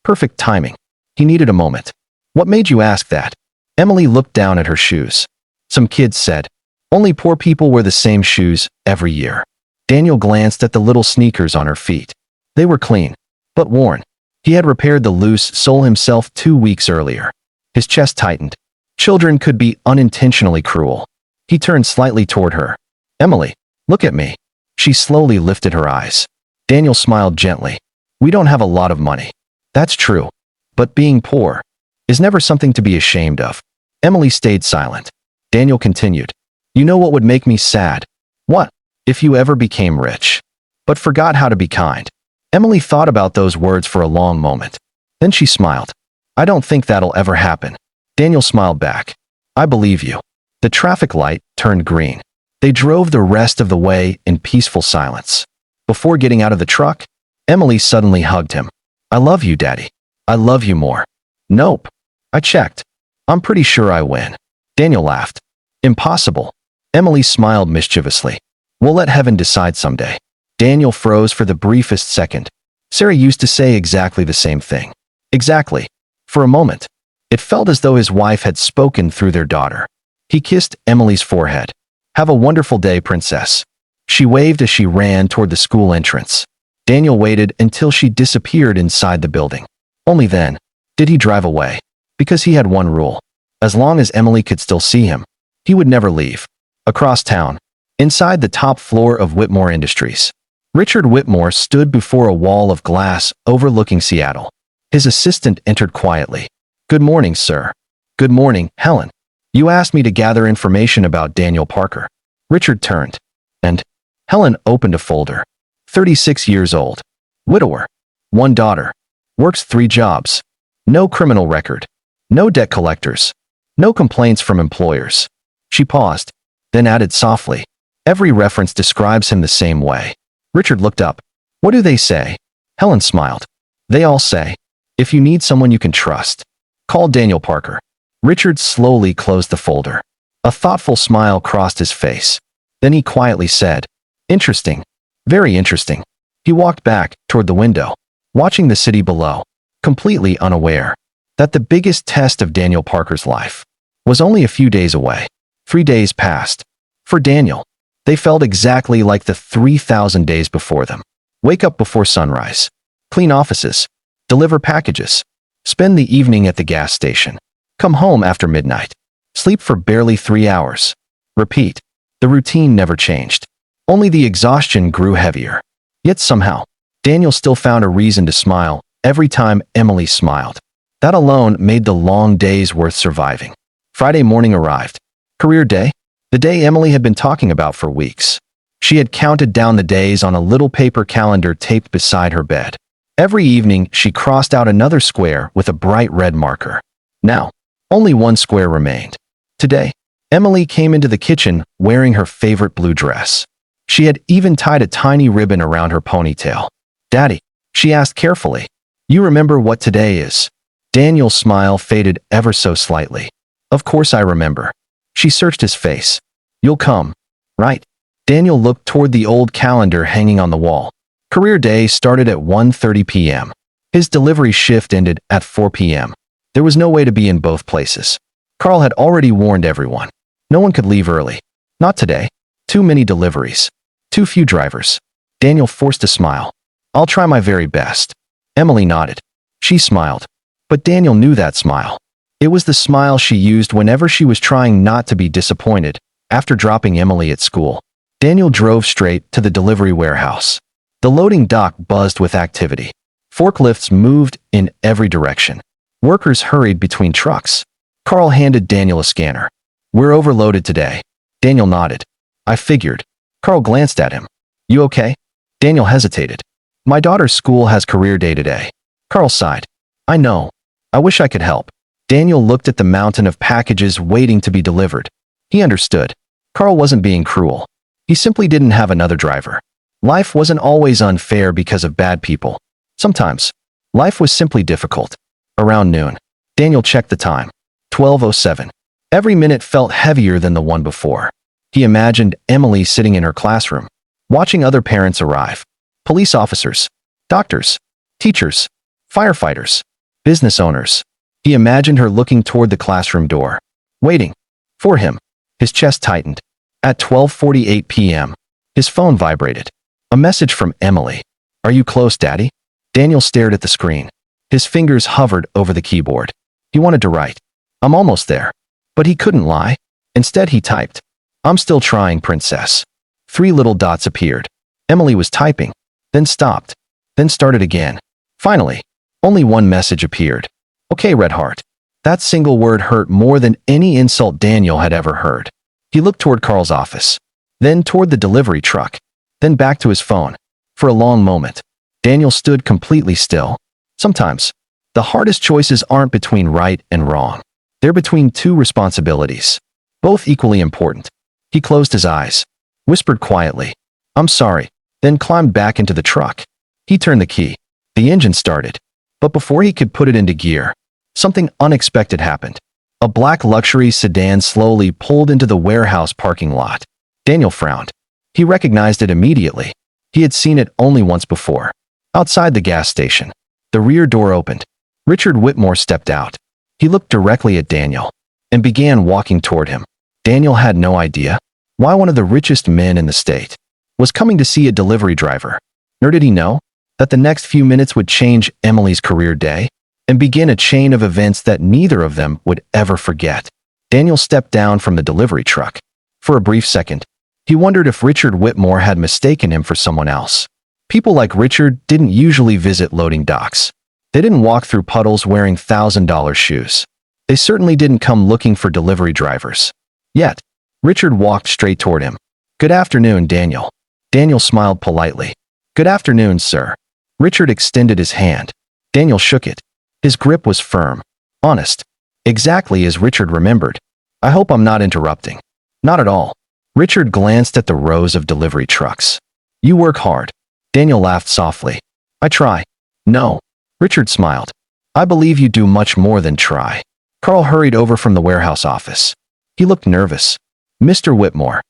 Perfect timing. He needed a moment. What made you ask that? Emily looked down at her shoes. Some kids said, Only poor people wear the same shoes every year. Daniel glanced at the little sneakers on her feet. They were clean, but worn. He had repaired the loose sole himself 2 weeks earlier. His chest tightened. Children could be unintentionally cruel. He turned slightly toward her. Emily, look at me. She slowly lifted her eyes. Daniel smiled gently. We don't have a lot of money. That's true. But being poor is never something to be ashamed of. Emily stayed silent. Daniel continued. You know what would make me sad? What? If you ever became rich, but forgot how to be kind. Emily thought about those words for a long moment. Then she smiled. I don't think that'll ever happen. Daniel smiled back. I believe you. The traffic light turned green. They drove the rest of the way in peaceful silence. Before getting out of the truck, Emily suddenly hugged him. I love you, Daddy. I love you more. Nope. I checked. I'm pretty sure I win. Daniel laughed. Impossible. Emily smiled mischievously. We'll let heaven decide someday. Daniel froze for the briefest second. Sarah used to say exactly the same thing. Exactly. For a moment, it felt as though his wife had spoken through their daughter. He kissed Emily's forehead. Have a wonderful day, princess. She waved as she ran toward the school entrance. Daniel waited until she disappeared inside the building. Only then did he drive away. Because he had one rule. As long as Emily could still see him, he would never leave. Across town, inside the top floor of Whitmore Industries, Richard Whitmore stood before a wall of glass overlooking Seattle. His assistant entered quietly. Good morning, sir. Good morning, Helen. You asked me to gather information about Daniel Parker. Richard turned, and Helen opened a folder. 36 years old. Widower. 1 daughter. Works 3 jobs. No criminal record. No debt collectors. No complaints from employers. She paused, then added softly. Every reference describes him the same way. Richard looked up. What do they say? Helen smiled. They all say, if you need someone you can trust, call Daniel Parker. Richard slowly closed the folder. A thoughtful smile crossed his face. Then he quietly said, Interesting. Very interesting. He walked back toward the window, watching the city below, completely unaware that the biggest test of Daniel Parker's life was only a few days away. 3 days passed. For Daniel, they felt exactly like the 3,000 days before them. Wake up before sunrise. Clean offices. Deliver packages. Spend the evening at the gas station. Come home after midnight. Sleep for barely 3 hours. Repeat. The routine never changed. Only the exhaustion grew heavier. Yet somehow, Daniel still found a reason to smile every time Emily smiled. That alone made the long days worth surviving. Friday morning arrived. Career day? The day Emily had been talking about for weeks. She had counted down the days on a little paper calendar taped beside her bed. Every evening, she crossed out another square with a bright red marker. Now, only 1 square remained. Today, Emily came into the kitchen wearing her favorite blue dress. She had even tied a tiny ribbon around her ponytail. Daddy, she asked carefully, you remember what today is? Daniel's smile faded ever so slightly. Of course I remember. She searched his face. You'll come, right? Daniel looked toward the old calendar hanging on the wall. Career day started at 1:30 p.m. His delivery shift ended at 4 p.m. There was no way to be in both places. Carl had already warned everyone. No one could leave early. Not today. Too many deliveries. Too few drivers. Daniel forced a smile. I'll try my very best. Emily nodded. She smiled. But Daniel knew that smile. It was the smile she used whenever she was trying not to be disappointed. After dropping Emily at school, Daniel drove straight to the delivery warehouse. The loading dock buzzed with activity. Forklifts moved in every direction. Workers hurried between trucks. Carl handed Daniel a scanner. We're overloaded today. Daniel nodded. I figured. Carl glanced at him. You okay? Daniel hesitated. My daughter's school has career day today. Carl sighed. I know. I wish I could help. Daniel looked at the mountain of packages waiting to be delivered. He understood. Carl wasn't being cruel. He simply didn't have another driver. Life wasn't always unfair because of bad people. Sometimes, life was simply difficult. Around noon, Daniel checked the time. 12:07. Every minute felt heavier than the one before. He imagined Emily sitting in her classroom, watching other parents arrive. Police officers, doctors, teachers, firefighters, business owners. He imagined her looking toward the classroom door, waiting for him. His chest tightened. At 12:48 p.m., his phone vibrated. A message from Emily. "Are you close, Daddy?" Daniel stared at the screen. His fingers hovered over the keyboard. He wanted to write, "I'm almost there." But he couldn't lie. Instead, he typed, "I'm still trying, Princess." 3 little dots appeared. Emily was typing, then stopped, then started again. Finally, only one message appeared. "Okay, Red Heart." That single word hurt more than any insult Daniel had ever heard. He looked toward Carl's office, then toward the delivery truck, then back to his phone. For a long moment, Daniel stood completely still. Sometimes, the hardest choices aren't between right and wrong. They're between 2 responsibilities, both equally important. He closed his eyes, whispered quietly, "I'm sorry," then climbed back into the truck. He turned the key. The engine started, but before he could put it into gear, something unexpected happened. A black luxury sedan slowly pulled into the warehouse parking lot. Daniel frowned. He recognized it immediately. He had seen it only once before. Outside the gas station, the rear door opened. Richard Whitmore stepped out. He looked directly at Daniel and began walking toward him. Daniel had no idea why one of the richest men in the state was coming to see a delivery driver. Nor did he know that the next few minutes would change Emily's career day and begin a chain of events that neither of them would ever forget. Daniel stepped down from the delivery truck. For a brief second, he wondered if Richard Whitmore had mistaken him for someone else. People like Richard didn't usually visit loading docks. They didn't walk through puddles wearing $1,000 shoes. They certainly didn't come looking for delivery drivers. Yet, Richard walked straight toward him. "Good afternoon, Daniel." Daniel smiled politely. "Good afternoon, sir." Richard extended his hand. Daniel shook it. His grip was firm, honest, exactly as Richard remembered. "I hope I'm not interrupting." "Not at all." Richard glanced at the rows of delivery trucks. "You work hard." Daniel laughed softly. "I try." "No." Richard smiled. "I believe you do much more than try." Carl hurried over from the warehouse office. He looked nervous. "Mr. Whitmore."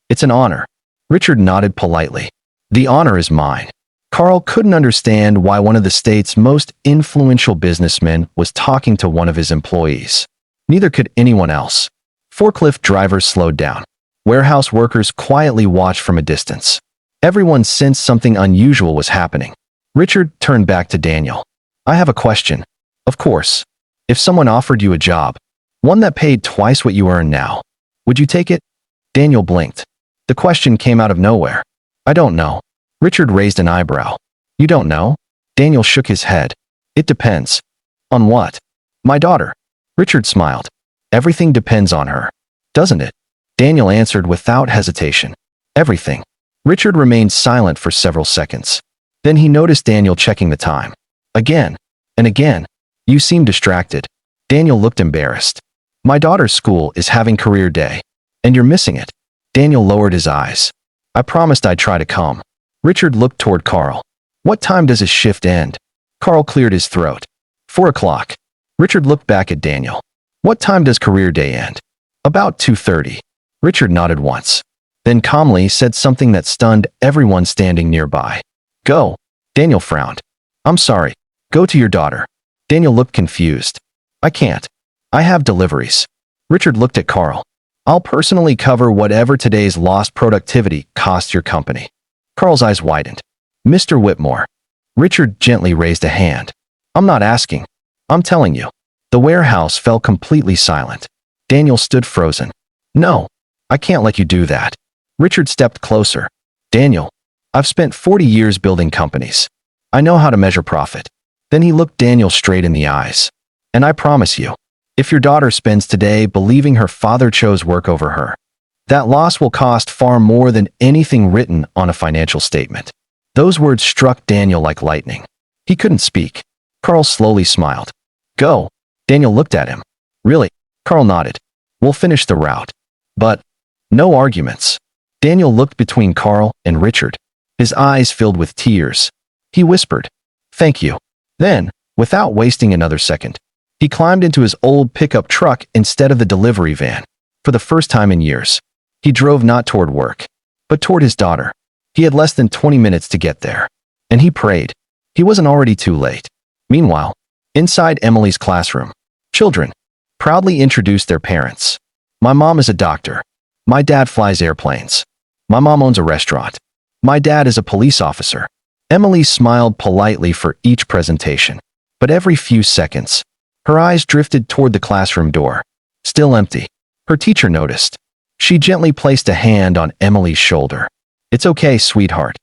"It's an honor." Richard nodded politely. "The honor is mine." Carl couldn't understand why one of the state's most influential businessmen was talking to one of his employees. Neither could anyone else. Forklift drivers slowed down. Warehouse workers quietly watched from a distance. Everyone sensed something unusual was happening. Richard turned back to Daniel. "I have a question." "Of course. If someone offered you a job, one that paid twice what you earn now, would you take it?" Daniel blinked. The question came out of nowhere. "I don't know." Richard raised an eyebrow. "You don't know?" Daniel shook his head. "It depends." "On what?" "My daughter." Richard smiled. "Everything depends on her, doesn't it?" Daniel answered without hesitation. "Everything." Richard remained silent for several seconds. Then he noticed Daniel checking the time. Again and again. "You seem distracted." Daniel looked embarrassed. "My daughter's school is having career day, and you're missing it." Daniel lowered his eyes. "I promised I'd try to come." Richard looked toward Carl. "What time does his shift end?" Carl cleared his throat. 4 o'clock. Richard looked back at Daniel. "What time does career day end?" "About 2:30. Richard nodded once, then calmly said something that stunned everyone standing nearby. "Go." Daniel frowned. "I'm sorry. Go to your daughter." Daniel looked confused. "I can't. I have deliveries." Richard looked at Carl. "I'll personally cover whatever today's lost productivity costs your company." Carl's eyes widened. "Mr. Whitmore." Richard gently raised a hand. "I'm not asking. I'm telling you." The warehouse fell completely silent. Daniel stood frozen. "No, I can't let you do that." Richard stepped closer. "Daniel, I've spent 40 years building companies. I know how to measure profit." Then he looked Daniel straight in the eyes. "And I promise you, if your daughter spends today believing her father chose work over her, that loss will cost far more than anything written on a financial statement." Those words struck Daniel like lightning. He couldn't speak. Carl slowly smiled. "Go." Daniel looked at him. "Really?" Carl nodded. "We'll finish the route. But no arguments." Daniel looked between Carl and Richard. His eyes filled with tears. He whispered, "Thank you." Then, without wasting another second, He climbed into his old pickup truck instead of the delivery van. For the first time in years, he drove not toward work, but toward his daughter. He had less than 20 minutes to get there, and he prayed. He wasn't already too late. Meanwhile, inside Emily's classroom, children proudly introduced their parents. My mom is a doctor. My dad flies airplanes. My mom owns a restaurant. My dad is a police officer. Emily smiled politely for each presentation, but every few seconds, her eyes drifted toward the classroom door, still empty. Her teacher noticed. She gently placed a hand on Emily's shoulder. "It's okay, sweetheart."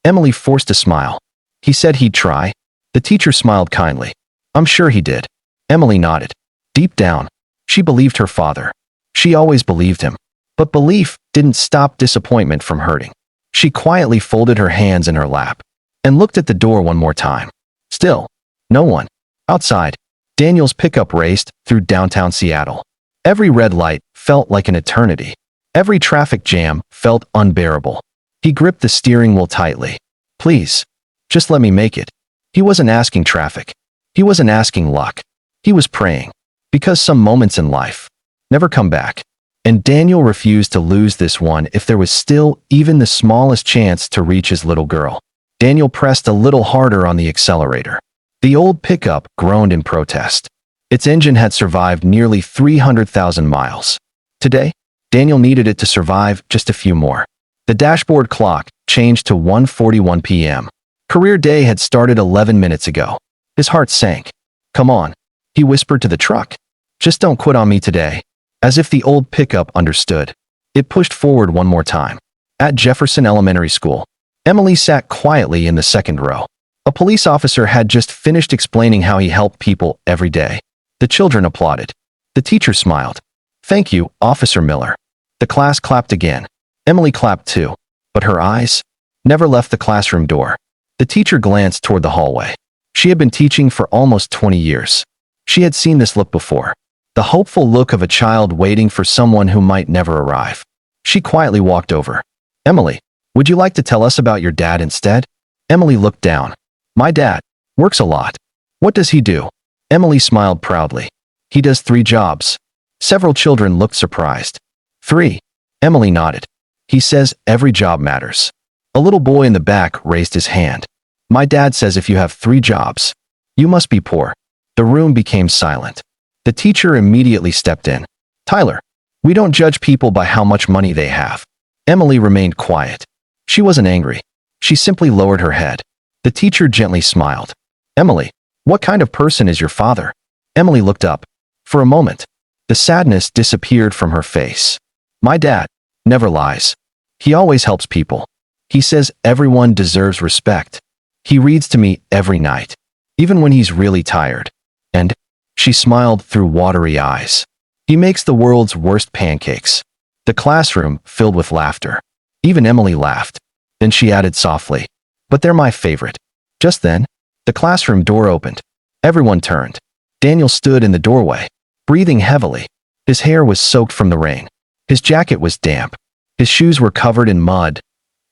Emily forced a smile. "He said he'd try." The teacher smiled kindly. "I'm sure he did." Emily nodded. Deep down, she believed her father. She always believed him. But belief didn't stop disappointment from hurting. She quietly folded her hands in her lap and looked at the door one more time. Still, no one. Outside, Daniel's pickup raced through downtown Seattle. Every red light felt like an eternity. Every traffic jam felt unbearable. He gripped the steering wheel tightly. "Please, just let me make it." He wasn't asking traffic. He wasn't asking luck. He was praying. Because some moments in life never come back. And Daniel refused to lose this one if there was still even the smallest chance to reach his little girl. Daniel pressed a little harder on the accelerator. The old pickup groaned in protest. Its engine had survived nearly 300,000 miles. Today, Daniel needed it to survive just a few more. The dashboard clock changed to 1:41 p.m. Career day had started 11 minutes ago. His heart sank. "Come on," he whispered to the truck. "Just don't quit on me today." As if the old pickup understood, it pushed forward one more time. At Jefferson Elementary School, Emily sat quietly in the second row. A police officer had just finished explaining how he helped people every day. The children applauded. The teacher smiled. "Thank you, Officer Miller." The class clapped again. Emily clapped too, but her eyes never left the classroom door. The teacher glanced toward the hallway. She had been teaching for almost 20 years. She had seen this look before. The hopeful look of a child waiting for someone who might never arrive. She quietly walked over. "Emily, would you like to tell us about your dad instead?" Emily looked down. "My dad works a lot." "What does he do?" Emily smiled proudly. "He does 3 jobs." Several children looked surprised. "3?" Emily nodded. "He says every job matters." A little boy in the back raised his hand. "My dad says if you have 3 jobs, you must be poor." The room became silent. The teacher immediately stepped in. "Tyler, we don't judge people by how much money they have." Emily remained quiet. She wasn't angry. She simply lowered her head. The teacher gently smiled. "Emily, what kind of person is your father?" Emily looked up. For a moment, the sadness disappeared from her face. "My dad never lies. He always helps people. He says everyone deserves respect. He reads to me every night, even when he's really tired. And," she smiled through watery eyes, "he makes the world's worst pancakes." The classroom filled with laughter. Even Emily laughed. Then she added softly, "But they're my favorite." Just then, the classroom door opened. Everyone turned. Daniel stood in the doorway, breathing heavily. His hair was soaked from the rain. His jacket was damp. His shoes were covered in mud.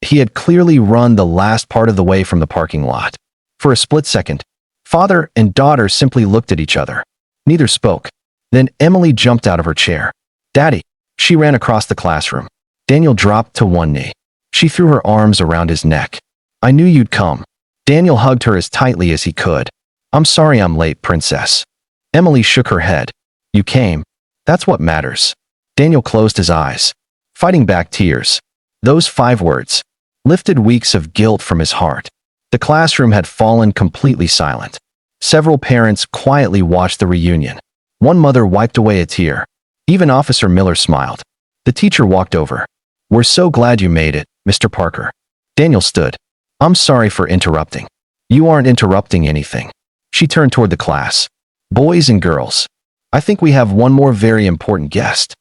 He had clearly run the last part of the way from the parking lot. For a split second, father and daughter simply looked at each other. Neither spoke. Then Emily jumped out of her chair. "Daddy!" She ran across the classroom. Daniel dropped to one knee. She threw her arms around his neck. "I knew you'd come." Daniel hugged her as tightly as he could. "I'm sorry I'm late, princess." Emily shook her head. "You came. That's what matters." Daniel closed his eyes, fighting back tears. Those 5 words lifted weeks of guilt from his heart. The classroom had fallen completely silent. Several parents quietly watched the reunion. One mother wiped away a tear. Even Officer Miller smiled. The teacher walked over. "We're so glad you made it, Mr. Parker." Daniel stood. "I'm sorry for interrupting." "You aren't interrupting anything." She turned toward the class. "Boys and girls, I think we have one more very important guest."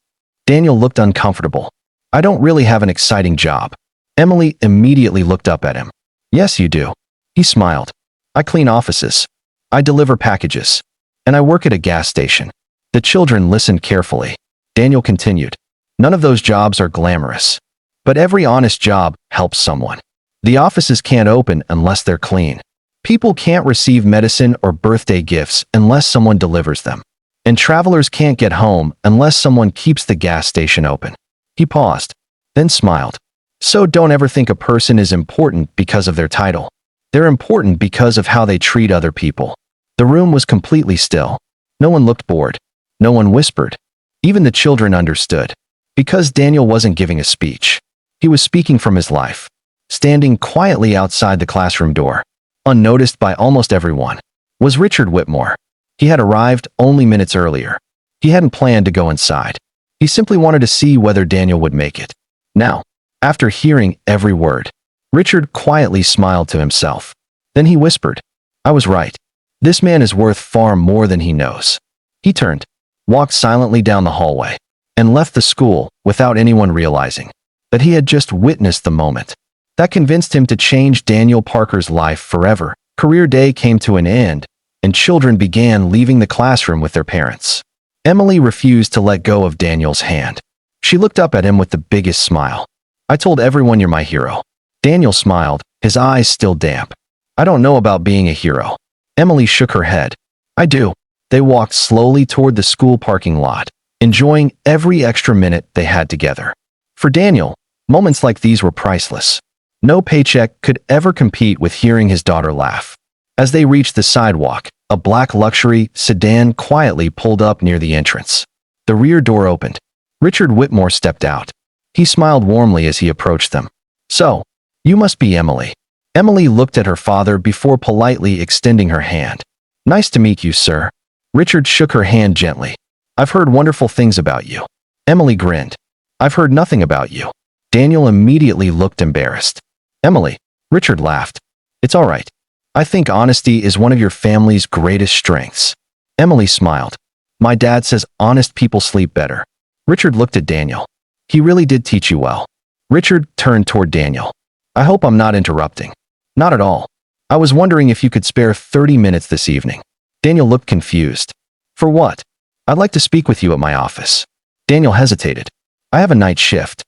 Daniel looked uncomfortable. "I don't really have an exciting job." Emily immediately looked up at him. "Yes, you do." He smiled. "I clean offices. I deliver packages. And I work at a gas station." The children listened carefully. Daniel continued. "None of those jobs are glamorous. But every honest job helps someone. The offices can't open unless they're clean. People can't receive medicine or birthday gifts unless someone delivers them. And travelers can't get home unless someone keeps the gas station open. He paused, then smiled. So don't ever think a person is important because of their title. They're important because of how they treat other people. The room was completely still. No one looked bored. No one whispered. Even the children understood. Because Daniel wasn't giving a speech. He was speaking from his life. Standing quietly outside the classroom door, unnoticed by almost everyone, was Richard Whitmore. He had arrived only minutes earlier. He hadn't planned to go inside. He simply wanted to see whether Daniel would make it. Now, after hearing every word, Richard quietly smiled to himself. Then he whispered, "I was right. This man is worth far more than he knows." He turned, walked silently down the hallway, and left the school without anyone realizing that he had just witnessed the moment that convinced him to change Daniel Parker's life forever. Career day came to an end, and children began leaving the classroom with their parents. Emily refused to let go of Daniel's hand. She looked up at him with the biggest smile. "I told everyone you're my hero." Daniel smiled, his eyes still damp. "I don't know about being a hero." Emily shook her head. "I do." They walked slowly toward the school parking lot, enjoying every extra minute they had together. For Daniel, moments like these were priceless. No paycheck could ever compete with hearing his daughter laugh. As they reached the sidewalk, a black luxury sedan quietly pulled up near the entrance. The rear door opened. Richard Whitmore stepped out. He smiled warmly as he approached them. "So, you must be Emily." Emily looked at her father before politely extending her hand. "Nice to meet you, sir." Richard shook her hand gently. "I've heard wonderful things about you." Emily grinned. "I've heard nothing about you." Daniel immediately looked embarrassed. "Emily," Richard laughed. "It's all right. I think honesty is one of your family's greatest strengths." Emily smiled. "My dad says honest people sleep better." Richard looked at Daniel. "He really did teach you well." Richard turned toward Daniel. "I hope I'm not interrupting." "Not at all. I was wondering if you could spare 30 minutes this evening." Daniel looked confused. "For what?" "I'd like to speak with you at my office." Daniel hesitated. "I have a night shift."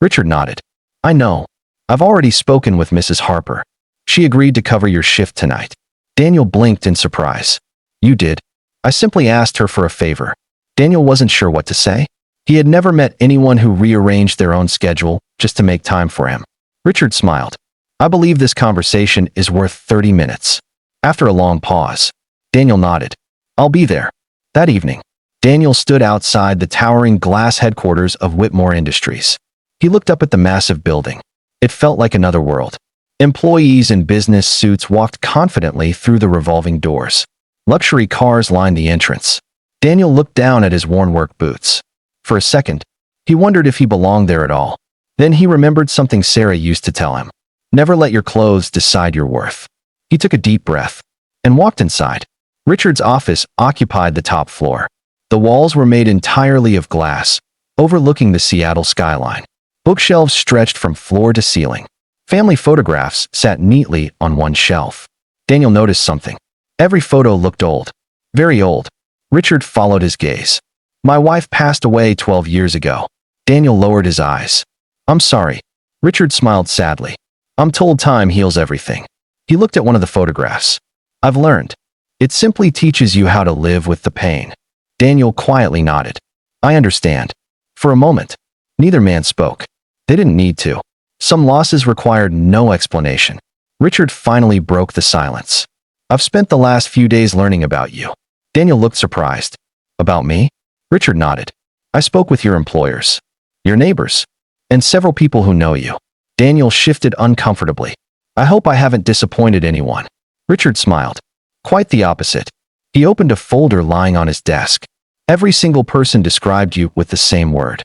Richard nodded. "I know. I've already spoken with Mrs. Harper. She agreed to cover your shift tonight." Daniel blinked in surprise. "You did?" "I simply asked her for a favor." Daniel wasn't sure what to say. He had never met anyone who rearranged their own schedule just to make time for him. Richard smiled. "I believe this conversation is worth 30 minutes. After a long pause, Daniel nodded. "I'll be there." That evening, Daniel stood outside the towering glass headquarters of Whitmore Industries. He looked up at the massive building. It felt like another world. Employees in business suits walked confidently through the revolving doors. Luxury cars lined the entrance. Daniel looked down at his worn work boots. For a second, he wondered if he belonged there at all. Then he remembered something Sarah used to tell him. "Never let your clothes decide your worth." He took a deep breath and walked inside. Richard's office occupied the top floor. The walls were made entirely of glass, overlooking the Seattle skyline. Bookshelves stretched from floor to ceiling. Family photographs sat neatly on one shelf. Daniel noticed something. Every photo looked old. Very old. Richard followed his gaze. "My wife passed away 12 years ago." Daniel lowered his eyes. "I'm sorry." Richard smiled sadly. "I'm told time heals everything." He looked at one of the photographs. "I've learned. It simply teaches you how to live with the pain." Daniel quietly nodded. "I understand." For a moment, neither man spoke. They didn't need to. Some losses required no explanation. Richard finally broke the silence. "I've spent the last few days learning about you." Daniel looked surprised. "About me?" Richard nodded. "I spoke with your employers, your neighbors, and several people who know you." Daniel shifted uncomfortably. "I hope I haven't disappointed anyone." Richard smiled. "Quite the opposite." He opened a folder lying on his desk. "Every single person described you with the same word."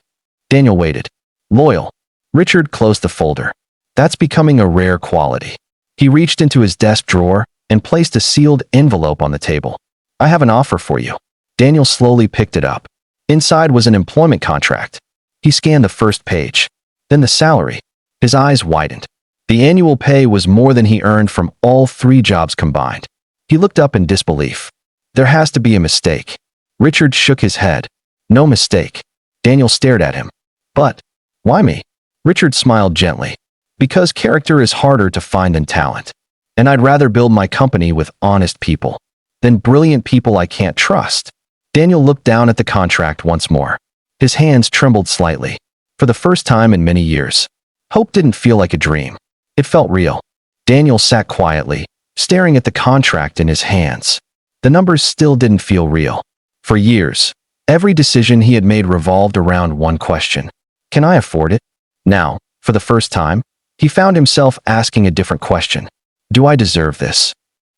Daniel waited. "Loyal." Richard closed the folder. "That's becoming a rare quality." He reached into his desk drawer and placed a sealed envelope on the table. "I have an offer for you." Daniel slowly picked it up. Inside was an employment contract. He scanned the first page. Then the salary. His eyes widened. The annual pay was more than he earned from all 3 jobs combined. He looked up in disbelief. "There has to be a mistake." Richard shook his head. "No mistake." Daniel stared at him. "But, why me?" Richard smiled gently. "Because character is harder to find than talent. And I'd rather build my company with honest people than brilliant people I can't trust." Daniel looked down at the contract once more. His hands trembled slightly. For the first time in many years, hope didn't feel like a dream. It felt real. Daniel sat quietly, staring at the contract in his hands. The numbers still didn't feel real. For years, every decision he had made revolved around one question. Can I afford it? Now, for the first time, he found himself asking a different question. Do I deserve this?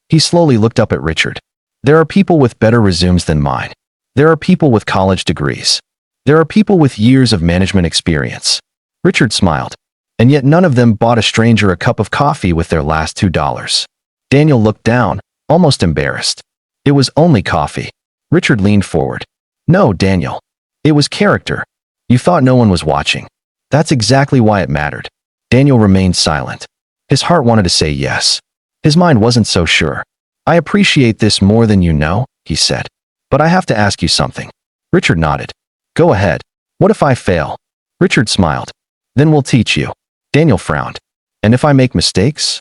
He slowly looked up at Richard. There are people with better resumes than mine. There are people with college degrees. There are people with years of management experience. Richard smiled. And yet none of them bought a stranger a cup of coffee with their last $2. Daniel looked down, almost embarrassed. It was only coffee. Richard leaned forward. No, Daniel. It was character. You thought no one was watching. That's exactly why it mattered. Daniel remained silent. His heart wanted to say yes. His mind wasn't so sure. I appreciate this more than you know, he said. But I have to ask you something. Richard nodded. Go ahead. What if I fail? Richard smiled. Then we'll teach you. Daniel frowned. And if I make mistakes?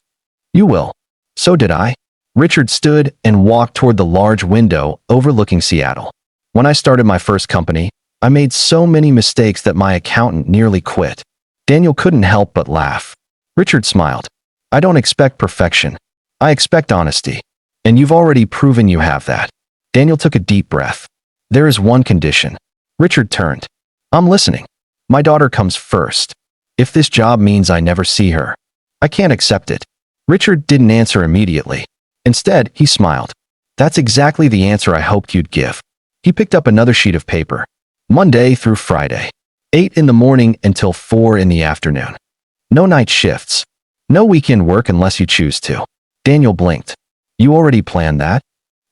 You will. So did I. Richard stood and walked toward the large window overlooking Seattle. When I started my first company, I made so many mistakes that my accountant nearly quit. Daniel couldn't help but laugh. Richard smiled. I don't expect perfection. I expect honesty. And you've already proven you have that. Daniel took a deep breath. There is one condition. Richard turned. I'm listening. My daughter comes first. If this job means I never see her, I can't accept it. Richard didn't answer immediately. Instead, he smiled. That's exactly the answer I hoped you'd give. He picked up another sheet of paper. Monday through Friday. 8 in the morning until 4 in the afternoon. No night shifts. No weekend work unless you choose to. Daniel blinked. You already planned that?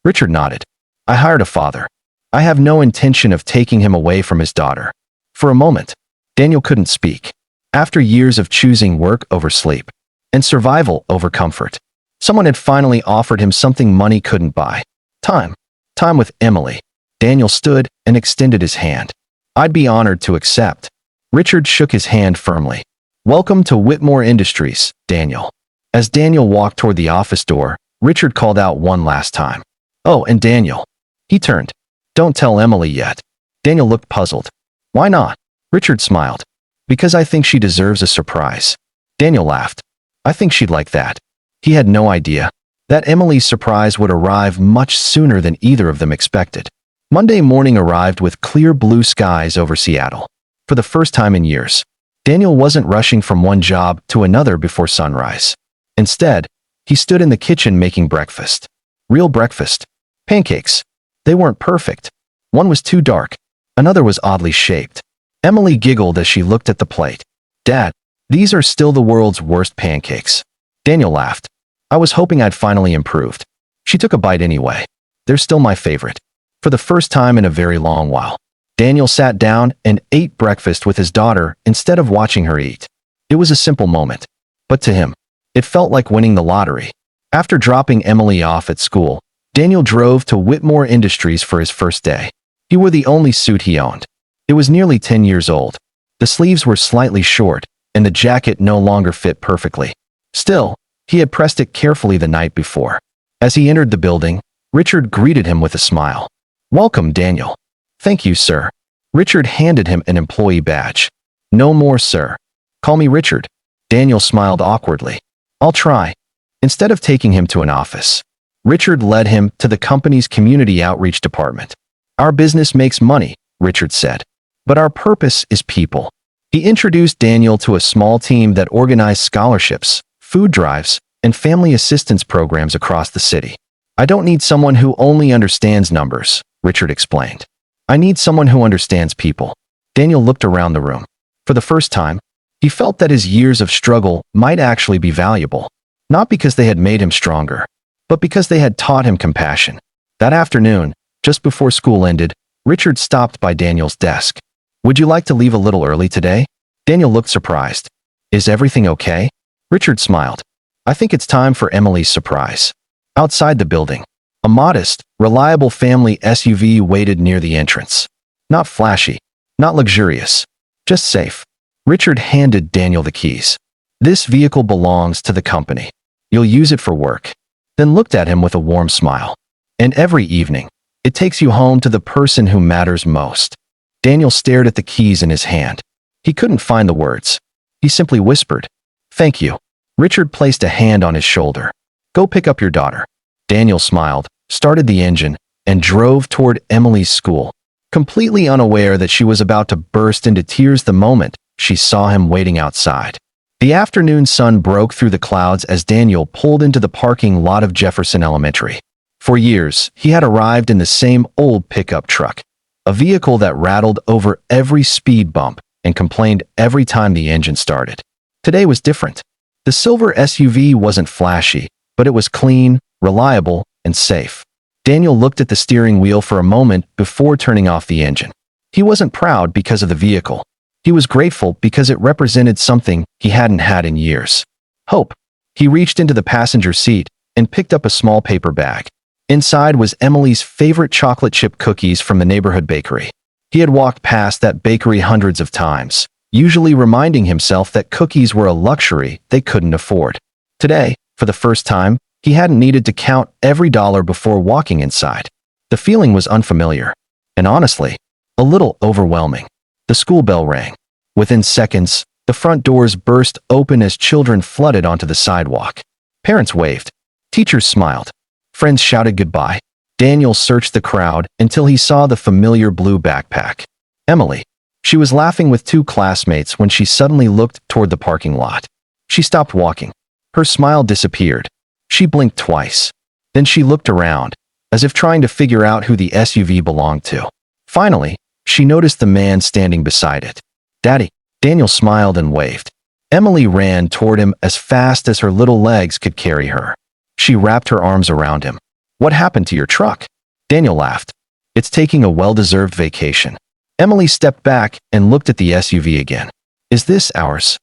Richard nodded. I hired a father. I have no intention of taking him away from his daughter. For a moment, Daniel couldn't speak. After years of choosing work over sleep and survival over comfort, someone had finally offered him something money couldn't buy. Time. Time with Emily. Daniel stood and extended his hand. I'd be honored to accept. Richard shook his hand firmly. Welcome to Whitmore Industries, Daniel. As Daniel walked toward the office door, Richard called out one last time. Oh, and Daniel. He turned. Don't tell Emily yet. Daniel looked puzzled. Why not? Richard smiled. Because I think she deserves a surprise. Daniel laughed. I think she'd like that. He had no idea that Emily's surprise would arrive much sooner than either of them expected. Monday morning arrived with clear blue skies over Seattle. For the first time in years, Daniel wasn't rushing from one job to another before sunrise. Instead, he stood in the kitchen making breakfast. Real breakfast. Pancakes. They weren't perfect. One was too dark. Another was oddly shaped. Emily giggled as she looked at the plate. Dad, these are still the world's worst pancakes. Daniel laughed. I was hoping I'd finally improved. She took a bite anyway. They're still my favorite. For the first time in a very long while, Daniel sat down and ate breakfast with his daughter instead of watching her eat. It was a simple moment, but to him, it felt like winning the lottery. After dropping Emily off at school, Daniel drove to Whitmore Industries for his first day. He wore the only suit he owned. It was nearly 10 years old. The sleeves were slightly short, and the jacket no longer fit perfectly. Still, he had pressed it carefully the night before. As he entered the building, Richard greeted him with a smile. Welcome, Daniel. Thank you, sir. Richard handed him an employee badge. No more, sir. Call me Richard. Daniel smiled awkwardly. I'll try. Instead of taking him to an office, Richard led him to the company's community outreach department. Our business makes money, Richard said. But our purpose is people. He introduced Daniel to a small team that organized scholarships, food drives, and family assistance programs across the city. I don't need someone who only understands numbers, Richard explained. I need someone who understands people. Daniel looked around the room. For the first time, he felt that his years of struggle might actually be valuable, not because they had made him stronger, but because they had taught him compassion. That afternoon, just before school ended, Richard stopped by Daniel's desk. Would you like to leave a little early today? Daniel looked surprised. Is everything okay? Richard smiled. I think it's time for Emily's surprise. Outside the building, a modest, reliable family SUV waited near the entrance. Not flashy, not luxurious, just safe. Richard handed Daniel the keys. This vehicle belongs to the company. You'll use it for work. Then looked at him with a warm smile. And every evening, It takes you home to the person who matters most. Daniel stared at the keys in his hand. He couldn't find the words. He simply whispered, "Thank you." Richard placed a hand on his shoulder. "Go pick up your daughter." Daniel smiled, started the engine, and drove toward Emily's school, completely unaware that she was about to burst into tears the moment she saw him waiting outside. The afternoon sun broke through the clouds as Daniel pulled into the parking lot of Jefferson Elementary. For years, he had arrived in the same old pickup truck, a vehicle that rattled over every speed bump and complained every time the engine started. Today was different. The silver SUV wasn't flashy, but it was clean, reliable, and safe. Daniel looked at the steering wheel for a moment before turning off the engine. He wasn't proud because of the vehicle. He was grateful because it represented something he hadn't had in years. Hope. He reached into the passenger seat and picked up a small paper bag. Inside was Emily's favorite chocolate chip cookies from the neighborhood bakery. He had walked past that bakery hundreds of times, usually reminding himself that cookies were a luxury they couldn't afford. Today, for the first time, he hadn't needed to count every dollar before walking inside. The feeling was unfamiliar, and honestly, a little overwhelming. The school bell rang. Within seconds, the front doors burst open as children flooded onto the sidewalk. Parents waved. Teachers smiled. Friends shouted goodbye. Daniel searched the crowd until he saw the familiar blue backpack. Emily. She was laughing with two classmates when she suddenly looked toward the parking lot. She stopped walking. Her smile disappeared. She blinked twice. Then she looked around, as if trying to figure out who the SUV belonged to. Finally, she noticed the man standing beside it. "Daddy." Daniel smiled and waved. Emily ran toward him as fast as her little legs could carry her. She wrapped her arms around him. "What happened to your truck?" Daniel laughed. "It's taking a well-deserved vacation." Emily stepped back and looked at the SUV again. "Is this ours?"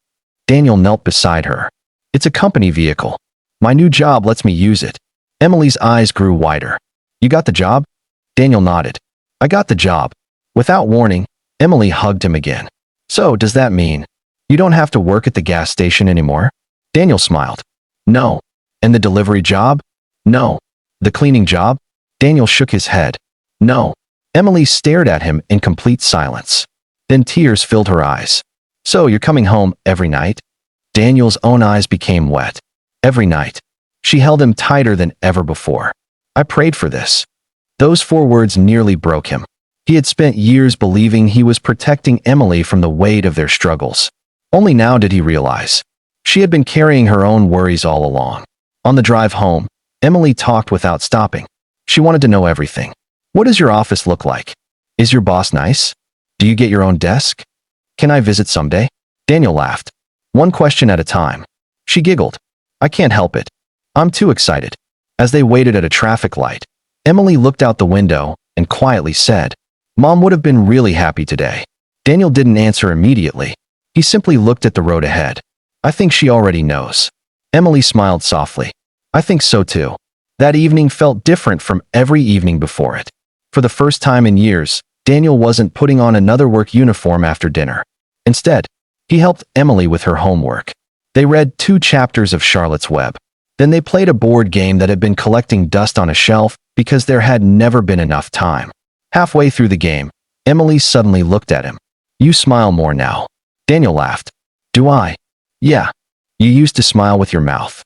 Daniel knelt beside her. "It's a company vehicle. My new job lets me use it." Emily's eyes grew wider. "You got the job?" Daniel nodded. "I got the job." Without warning, Emily hugged him again. "So, does that mean you don't have to work at the gas station anymore?" Daniel smiled. "No." "And the delivery job?" "No." "The cleaning job?" Daniel shook his head. "No." Emily stared at him in complete silence. Then tears filled her eyes. "So, you're coming home every night?" Daniel's own eyes became wet. "Every night." She held him tighter than ever before. "I prayed for this." Those 4 words nearly broke him. He had spent years believing he was protecting Emily from the weight of their struggles. Only now did he realize. She had been carrying her own worries all along. On the drive home, Emily talked without stopping. She wanted to know everything. "What does your office look like? Is your boss nice? Do you get your own desk? Can I visit someday?" Daniel laughed. "One question at a time." She giggled. "I can't help it. I'm too excited." As they waited at a traffic light, Emily looked out the window and quietly said, "Mom would have been really happy today." Daniel didn't answer immediately. He simply looked at the road ahead. "I think she already knows." Emily smiled softly. "I think so too." That evening felt different from every evening before it. For the first time in years, Daniel wasn't putting on another work uniform after dinner. Instead, he helped Emily with her homework. They read 2 chapters of Charlotte's Web. Then they played a board game that had been collecting dust on a shelf because there had never been enough time. Halfway through the game, Emily suddenly looked at him. "You smile more now." Daniel laughed. "Do I?" "Yeah. You used to smile with your mouth."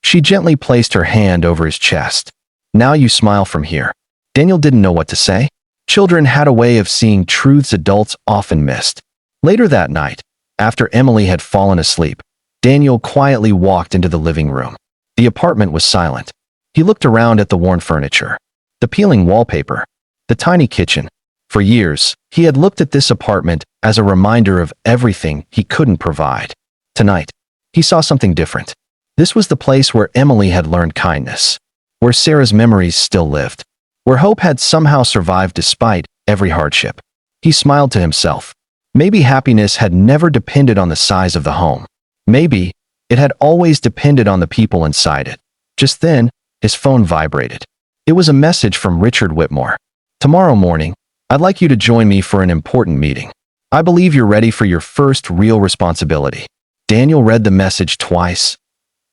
She gently placed her hand over his chest. "Now you smile from here." Daniel didn't know what to say. Children had a way of seeing truths adults often missed. Later that night, after Emily had fallen asleep, Daniel quietly walked into the living room. The apartment was silent. He looked around at the worn furniture, the peeling wallpaper, the tiny kitchen. For years, he had looked at this apartment as a reminder of everything he couldn't provide. Tonight, he saw something different. This was the place where Emily had learned kindness, where Sarah's memories still lived, where hope had somehow survived despite every hardship. He smiled to himself. Maybe happiness had never depended on the size of the home. Maybe it had always depended on the people inside it. Just then, his phone vibrated. It was a message from Richard Whitmore. "Tomorrow morning, I'd like you to join me for an important meeting. I believe you're ready for your first real responsibility." Daniel read the message twice.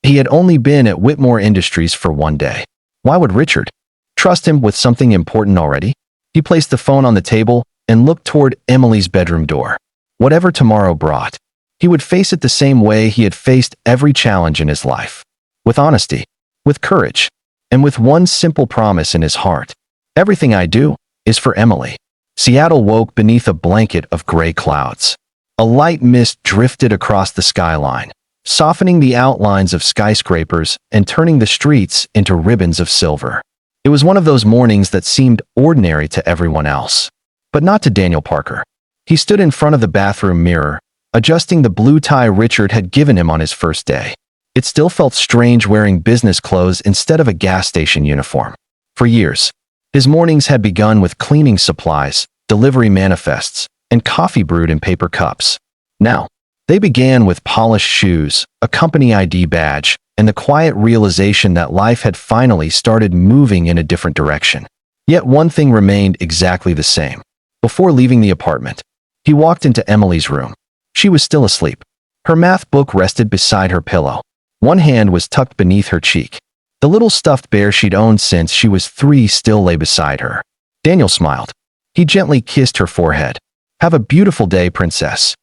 He had only been at Whitmore Industries for 1 day. Why would Richard Trust him with something important already? He placed the phone on the table and looked toward Emily's bedroom door. Whatever tomorrow brought, he would face it the same way he had faced every challenge in his life. With honesty, with courage, and with one simple promise in his heart. Everything I do is for Emily. Seattle woke beneath a blanket of gray clouds. A light mist drifted across the skyline, softening the outlines of skyscrapers and turning the streets into ribbons of silver. It was one of those mornings that seemed ordinary to everyone else, but not to Daniel Parker. He stood in front of the bathroom mirror, adjusting the blue tie Richard had given him on his first day. It still felt strange wearing business clothes instead of a gas station uniform. For years, his mornings had begun with cleaning supplies, delivery manifests, and coffee brewed in paper cups. Now, they began with polished shoes, a company ID badge, and the quiet realization that life had finally started moving in a different direction. Yet one thing remained exactly the same. Before leaving the apartment, he walked into Emily's room. She was still asleep. Her math book rested beside her pillow. One hand was tucked beneath her cheek. The little stuffed bear she'd owned since she was 3 still lay beside her. Daniel smiled. He gently kissed her forehead. "Have a beautiful day, princess."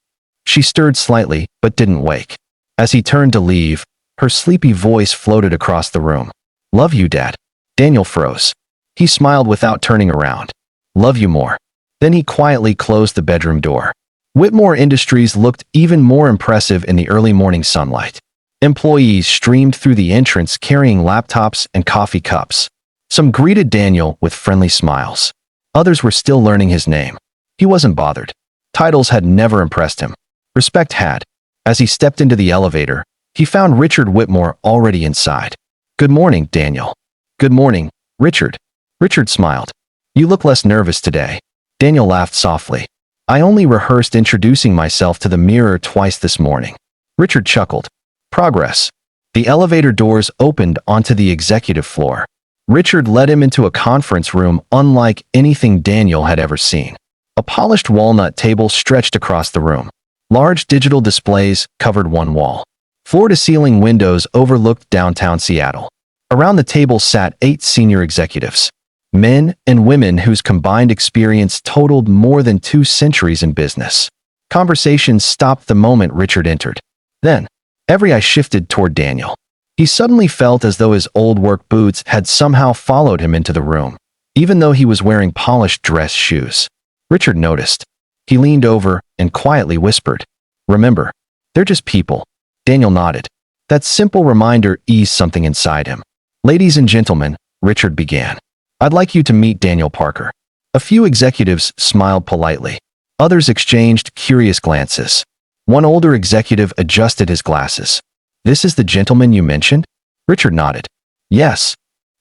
She stirred slightly, but didn't wake. As he turned to leave, her sleepy voice floated across the room. "Love you, Dad." Daniel froze. He smiled without turning around. "Love you more." Then he quietly closed the bedroom door. Whitmore Industries looked even more impressive in the early morning sunlight. Employees streamed through the entrance carrying laptops and coffee cups. Some greeted Daniel with friendly smiles. Others were still learning his name. He wasn't bothered. Titles had never impressed him. Respect had. As he stepped into the elevator, he found Richard Whitmore already inside. "Good morning, Daniel." "Good morning, Richard." Richard smiled. "You look less nervous today." Daniel laughed softly. "I only rehearsed introducing myself to the mirror twice this morning." Richard chuckled. Progress. The elevator doors opened onto the executive floor. Richard led him into a conference room unlike anything Daniel had ever seen. A polished walnut table stretched across the room. Large digital displays covered one wall. Floor-to-ceiling windows overlooked downtown Seattle. Around the table sat 8 senior executives. Men and women whose combined experience totaled more than 2 centuries in business. Conversations stopped the moment Richard entered. Then, every eye shifted toward Daniel. He suddenly felt as though his old work boots had somehow followed him into the room, even though he was wearing polished dress shoes. Richard noticed. He leaned over and quietly whispered, "Remember, they're just people." Daniel nodded. That simple reminder eased something inside him. "Ladies and gentlemen," Richard began, "I'd like you to meet Daniel Parker." A few executives smiled politely. Others exchanged curious glances. One older executive adjusted his glasses. "This is the gentleman you mentioned?" Richard nodded. "Yes."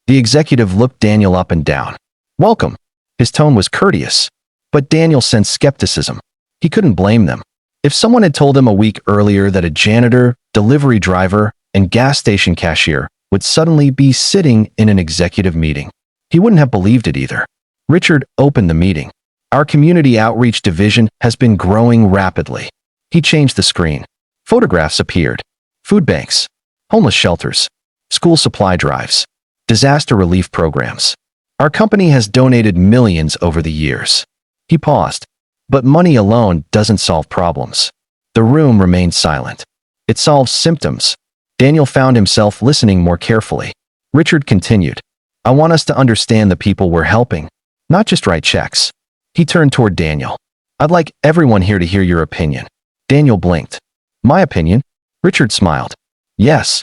The executive looked Daniel up and down. "Welcome." His tone was courteous, but Daniel sensed skepticism. He couldn't blame them. If someone had told him a week earlier that a janitor, delivery driver, and gas station cashier would suddenly be sitting in an executive meeting, he wouldn't have believed it either. Richard opened the meeting. "Our community outreach division has been growing rapidly." He changed the screen. Photographs appeared. Food banks, homeless shelters, school supply drives, disaster relief programs. "Our company has donated millions over the years." He paused. But money alone doesn't solve problems. The room remained silent. It solves symptoms. Daniel found himself listening more carefully. Richard continued, "I want us to understand the people we're helping, not just write checks." He turned toward Daniel. "I'd like everyone here to hear your opinion." Daniel blinked. "My opinion?" Richard smiled. "Yes.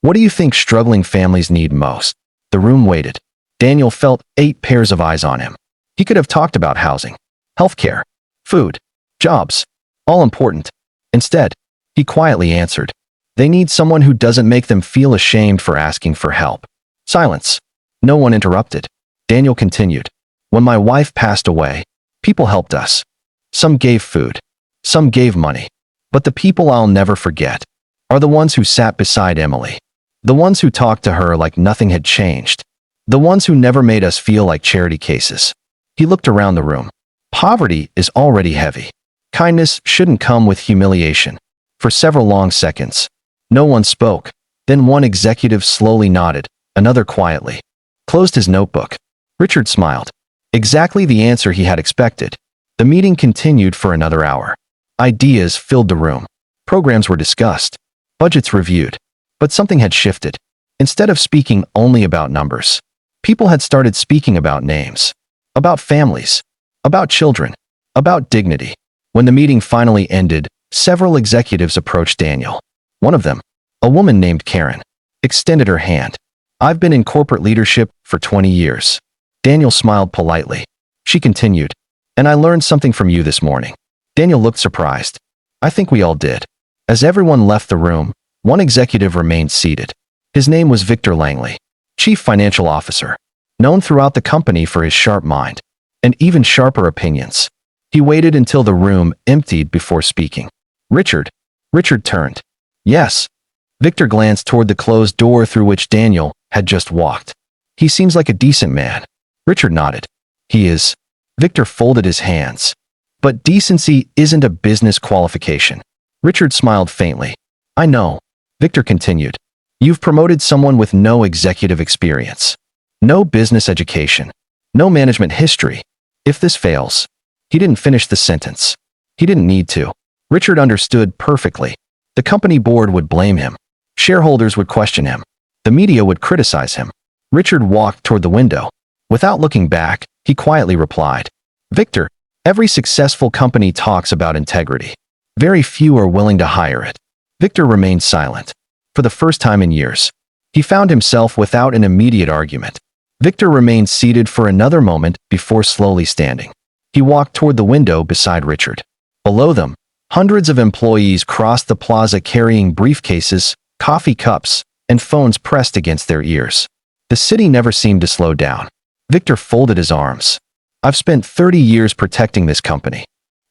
What do you think struggling families need most?" The room waited. Daniel felt 8 pairs of eyes on him. He could have talked about housing, healthcare, food, jobs, all important. Instead, he quietly answered, "They need someone who doesn't make them feel ashamed for asking for help." Silence. No one interrupted. Daniel continued, "When my wife passed away, people helped us. Some gave food. Some gave money. But the people I'll never forget are the ones who sat beside Emily. The ones who talked to her like nothing had changed. The ones who never made us feel like charity cases." He looked around the room. Poverty is already heavy. Kindness shouldn't come with humiliation. For several long seconds, no one spoke. Then one executive slowly nodded, another quietly closed his notebook. Richard smiled. Exactly the answer he had expected. The meeting continued for another hour. Ideas filled the room. Programs were discussed. Budgets reviewed. But something had shifted. Instead of speaking only about numbers, people had started speaking about names, about families, about children, about dignity. When the meeting finally ended, several executives approached Daniel. One of them, a woman named Karen, extended her hand. I've been in corporate leadership for 20 years. Daniel smiled politely. She continued, and I learned something from you this morning. Daniel looked surprised. I think we all did. As everyone left the room, one executive remained seated. His name was Victor Langley, Chief Financial Officer, known throughout the company for his sharp mind and even sharper opinions. He waited until the room emptied before speaking. Richard. Richard turned. Yes. Victor glanced toward the closed door through which Daniel had just walked. He seems like a decent man. Richard nodded. He is. Victor folded his hands. But decency isn't a business qualification. Richard smiled faintly. I know. Victor continued. You've promoted someone with no executive experience, no business education, no management history. If this fails. He didn't finish the sentence. He didn't need to. Richard understood perfectly. The company board would blame him. Shareholders would question him. The media would criticize him. Richard walked toward the window. Without looking back, he quietly replied, Victor, every successful company talks about integrity. Very few are willing to hire it. Victor remained silent. For the first time in years, he found himself without an immediate argument. Victor remained seated for another moment before slowly standing. He walked toward the window beside Richard. Below them, hundreds of employees crossed the plaza carrying briefcases, coffee cups, and phones pressed against their ears. The city never seemed to slow down. Victor folded his arms. I've spent 30 years protecting this company.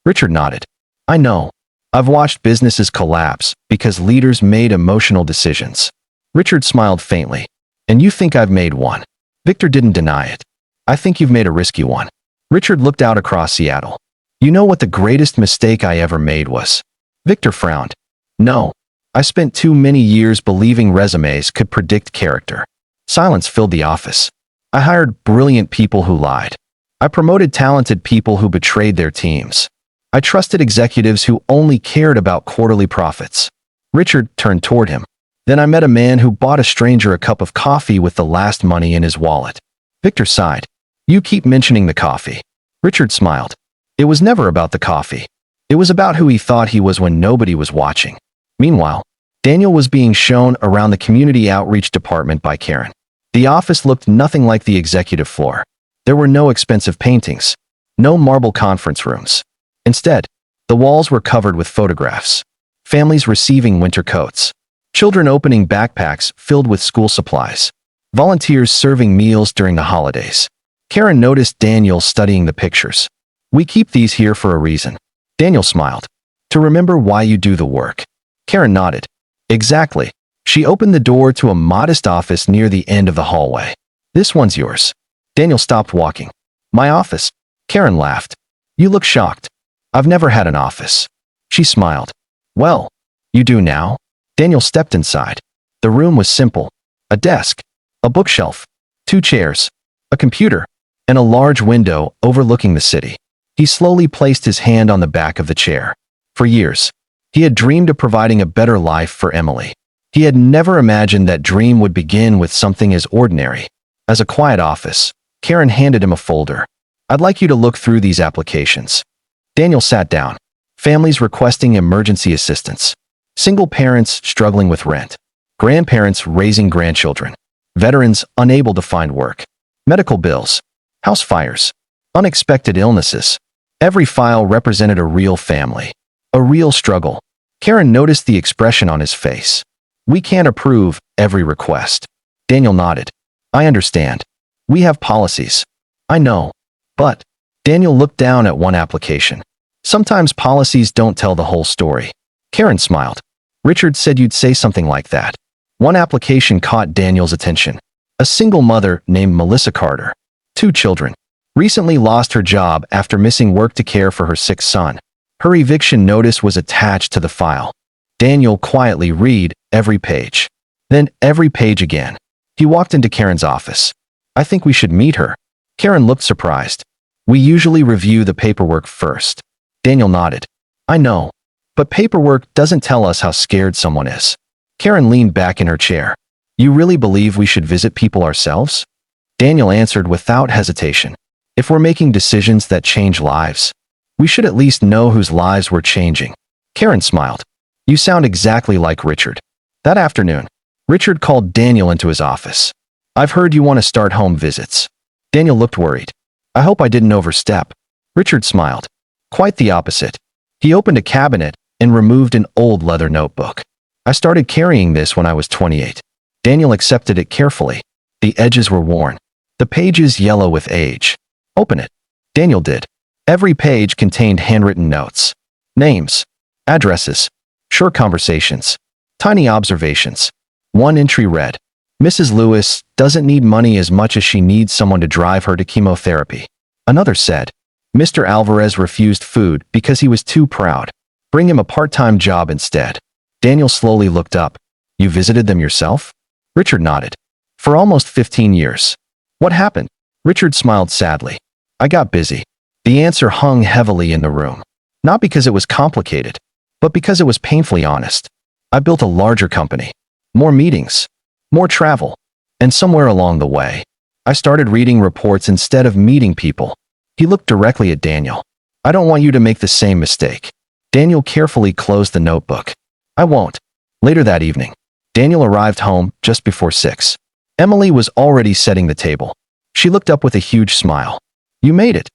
Richard nodded. I know. I've watched businesses collapse because leaders made emotional decisions. Richard smiled faintly. And you think I've made one? Victor didn't deny it. I think you've made a risky one. Richard looked out across Seattle. You know what the greatest mistake I ever made was? Victor frowned. No. I spent too many years believing resumes could predict character. Silence filled the office. I hired brilliant people who lied. I promoted talented people who betrayed their teams. I trusted executives who only cared about quarterly profits. Richard turned toward him. Then I met a man who bought a stranger a cup of coffee with the last money in his wallet. Victor sighed. You keep mentioning the coffee. Richard smiled. It was never about the coffee. It was about who he thought he was when nobody was watching. Meanwhile, Daniel was being shown around the community outreach department by Karen. The office looked nothing like the executive floor. There were no expensive paintings, no marble conference rooms. Instead, the walls were covered with photographs. Families receiving winter coats. Children opening backpacks filled with school supplies. Volunteers serving meals during the holidays. Karen noticed Daniel studying the pictures. We keep these here for a reason. Daniel smiled. To remember why you do the work. Karen nodded. Exactly. She opened the door to a modest office near the end of the hallway. This one's yours. Daniel stopped walking. My office? Karen laughed. You look shocked. I've never had an office. She smiled. Well, you do now? Daniel stepped inside. The room was simple. A desk, a bookshelf, 2 chairs, a computer, and a large window overlooking the city. He slowly placed his hand on the back of the chair. For years, he had dreamed of providing a better life for Emily. He had never imagined that dream would begin with something as ordinary as a quiet office. Karen handed him a folder. I'd like you to look through these applications. Daniel sat down. Families requesting emergency assistance. Single parents struggling with rent. Grandparents raising grandchildren. Veterans unable to find work. Medical bills. House fires. Unexpected illnesses. Every file represented a real family. A real struggle. Karen noticed the expression on his face. We can't approve every request. Daniel nodded. I understand. We have policies. I know. But Daniel looked down at one application. Sometimes policies don't tell the whole story. Karen smiled. Richard said you'd say something like that. One application caught Daniel's attention. A single mother named Melissa Carter. 2 children. Recently lost her job after missing work to care for her sick son. Her eviction notice was attached to the file. Daniel quietly read every page. Then every page again. He walked into Karen's office. I think we should meet her. Karen looked surprised. We usually review the paperwork first. Daniel nodded. I know. But paperwork doesn't tell us how scared someone is. Karen leaned back in her chair. You really believe we should visit people ourselves? Daniel answered without hesitation. If we're making decisions that change lives, we should at least know whose lives we're changing. Karen smiled. You sound exactly like Richard. That afternoon, Richard called Daniel into his office. I've heard you want to start home visits. Daniel looked worried. I hope I didn't overstep. Richard smiled. Quite the opposite. He opened a cabinet and removed an old leather notebook. I started carrying this when I was 28. Daniel accepted it carefully. The edges were worn. The pages yellow with age. Open it. Daniel did. Every page contained handwritten notes. Names. Addresses. Short conversations. Tiny observations. One entry read, Mrs. Lewis doesn't need money as much as she needs someone to drive her to chemotherapy. Another said, Mr. Alvarez refused food because he was too proud. Bring him a part-time job instead. Daniel slowly looked up. You visited them yourself? Richard nodded. For almost 15 years. What happened? Richard smiled sadly. I got busy. The answer hung heavily in the room. Not because it was complicated, but because it was painfully honest. I built a larger company. More meetings. More travel. And somewhere along the way, I started reading reports instead of meeting people. He looked directly at Daniel. I don't want you to make the same mistake. Daniel carefully closed the notebook. I won't. Later that evening, Daniel arrived home just before 6. Emily was already setting the table. She looked up with a huge smile. You made it.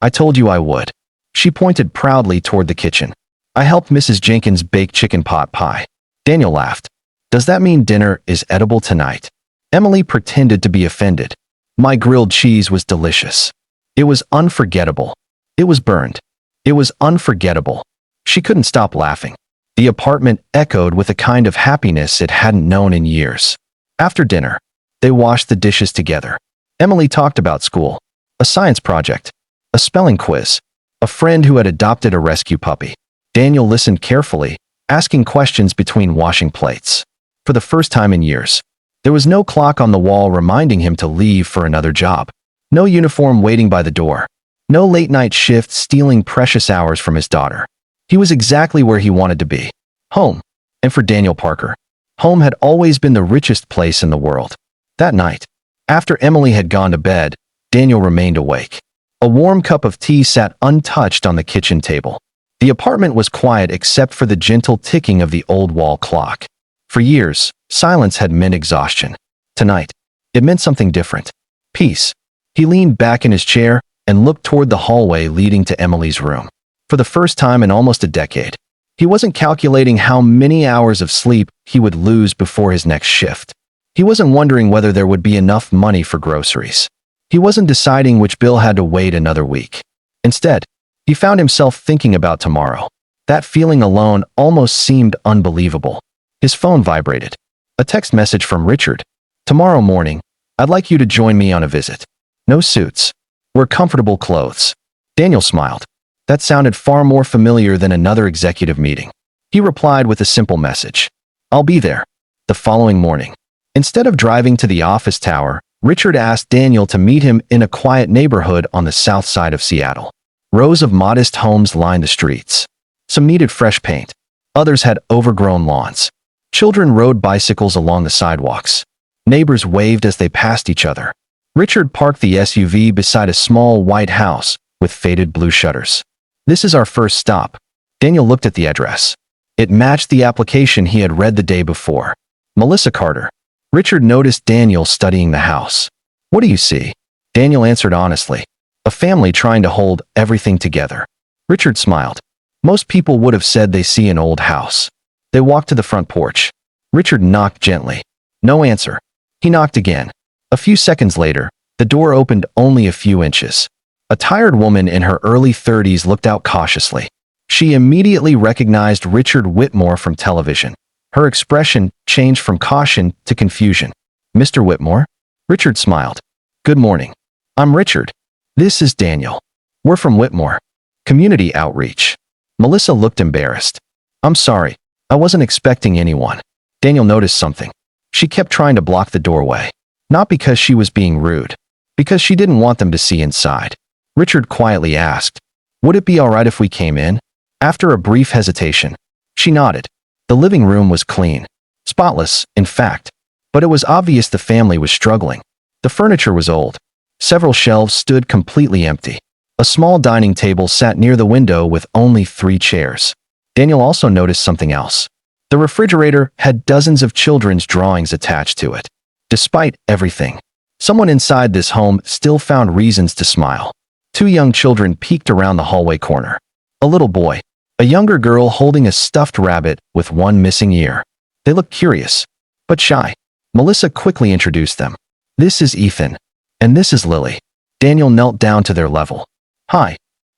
I told you I would. She pointed proudly toward the kitchen. I helped Mrs. Jenkins bake chicken pot pie. Daniel laughed. Does that mean dinner is edible tonight? Emily pretended to be offended. My grilled cheese was delicious. It was unforgettable. It was burned. It was unforgettable. She couldn't stop laughing. The apartment echoed with a kind of happiness it hadn't known in years. After dinner, they washed the dishes together. Emily talked about school, a science project, a spelling quiz, a friend who had adopted a rescue puppy. Daniel listened carefully, asking questions between washing plates. For the first time in years, there was no clock on the wall reminding him to leave for another job. No uniform waiting by the door. No late-night shift stealing precious hours from his daughter. He was exactly where he wanted to be. Home. And for Daniel Parker, home had always been the richest place in the world. That night, after Emily had gone to bed, Daniel remained awake. A warm cup of tea sat untouched on the kitchen table. The apartment was quiet except for the gentle ticking of the old wall clock. For years, silence had meant exhaustion. Tonight, it meant something different. Peace. He leaned back in his chair and looked toward the hallway leading to Emily's room. For the first time in almost a decade, he wasn't calculating how many hours of sleep he would lose before his next shift. He wasn't wondering whether there would be enough money for groceries. He wasn't deciding which bill had to wait another week. Instead, he found himself thinking about tomorrow. That feeling alone almost seemed unbelievable. His phone vibrated. A text message from Richard. Tomorrow morning, I'd like you to join me on a visit. No suits. Wear comfortable clothes. Daniel smiled. That sounded far more familiar than another executive meeting. He replied with a simple message. I'll be there. The following morning, instead of driving to the office tower, Richard asked Daniel to meet him in a quiet neighborhood on the south side of Seattle. Rows of modest homes lined the streets. Some needed fresh paint. Others had overgrown lawns. Children rode bicycles along the sidewalks. Neighbors waved as they passed each other. Richard parked the SUV beside a small white house with faded blue shutters. This is our first stop. Daniel looked at the address. It matched the application he had read the day before. Melissa Carter. Richard noticed Daniel studying the house. What do you see? Daniel answered honestly. A family trying to hold everything together. Richard smiled. Most people would have said they see an old house. They walked to the front porch. Richard knocked gently. No answer. He knocked again. A few seconds later, the door opened only a few inches. A tired woman in her early 30s looked out cautiously. She immediately recognized Richard Whitmore from television. Her expression changed from caution to confusion. Mr. Whitmore? Richard smiled. Good morning. I'm Richard. This is Daniel. We're from Whitmore. Community outreach. Melissa looked embarrassed. I'm sorry. I wasn't expecting anyone. Daniel noticed something. She kept trying to block the doorway. Not because she was being rude, because she didn't want them to see inside. Richard quietly asked, "Would it be all right if we came in?" After a brief hesitation, she nodded. The living room was clean, spotless, in fact, but it was obvious the family was struggling. The furniture was old. Several shelves stood completely empty. A small dining table sat near the window with only 3 chairs. Daniel also noticed something else. The refrigerator had dozens of children's drawings attached to it. Despite everything, someone inside this home still found reasons to smile. 2 young children peeked around the hallway corner. A little boy, a younger girl holding a stuffed rabbit with one missing ear. They looked curious, but shy. Melissa quickly introduced them. "This is Ethan, and this is Lily." Daniel knelt down to their level. "Hi."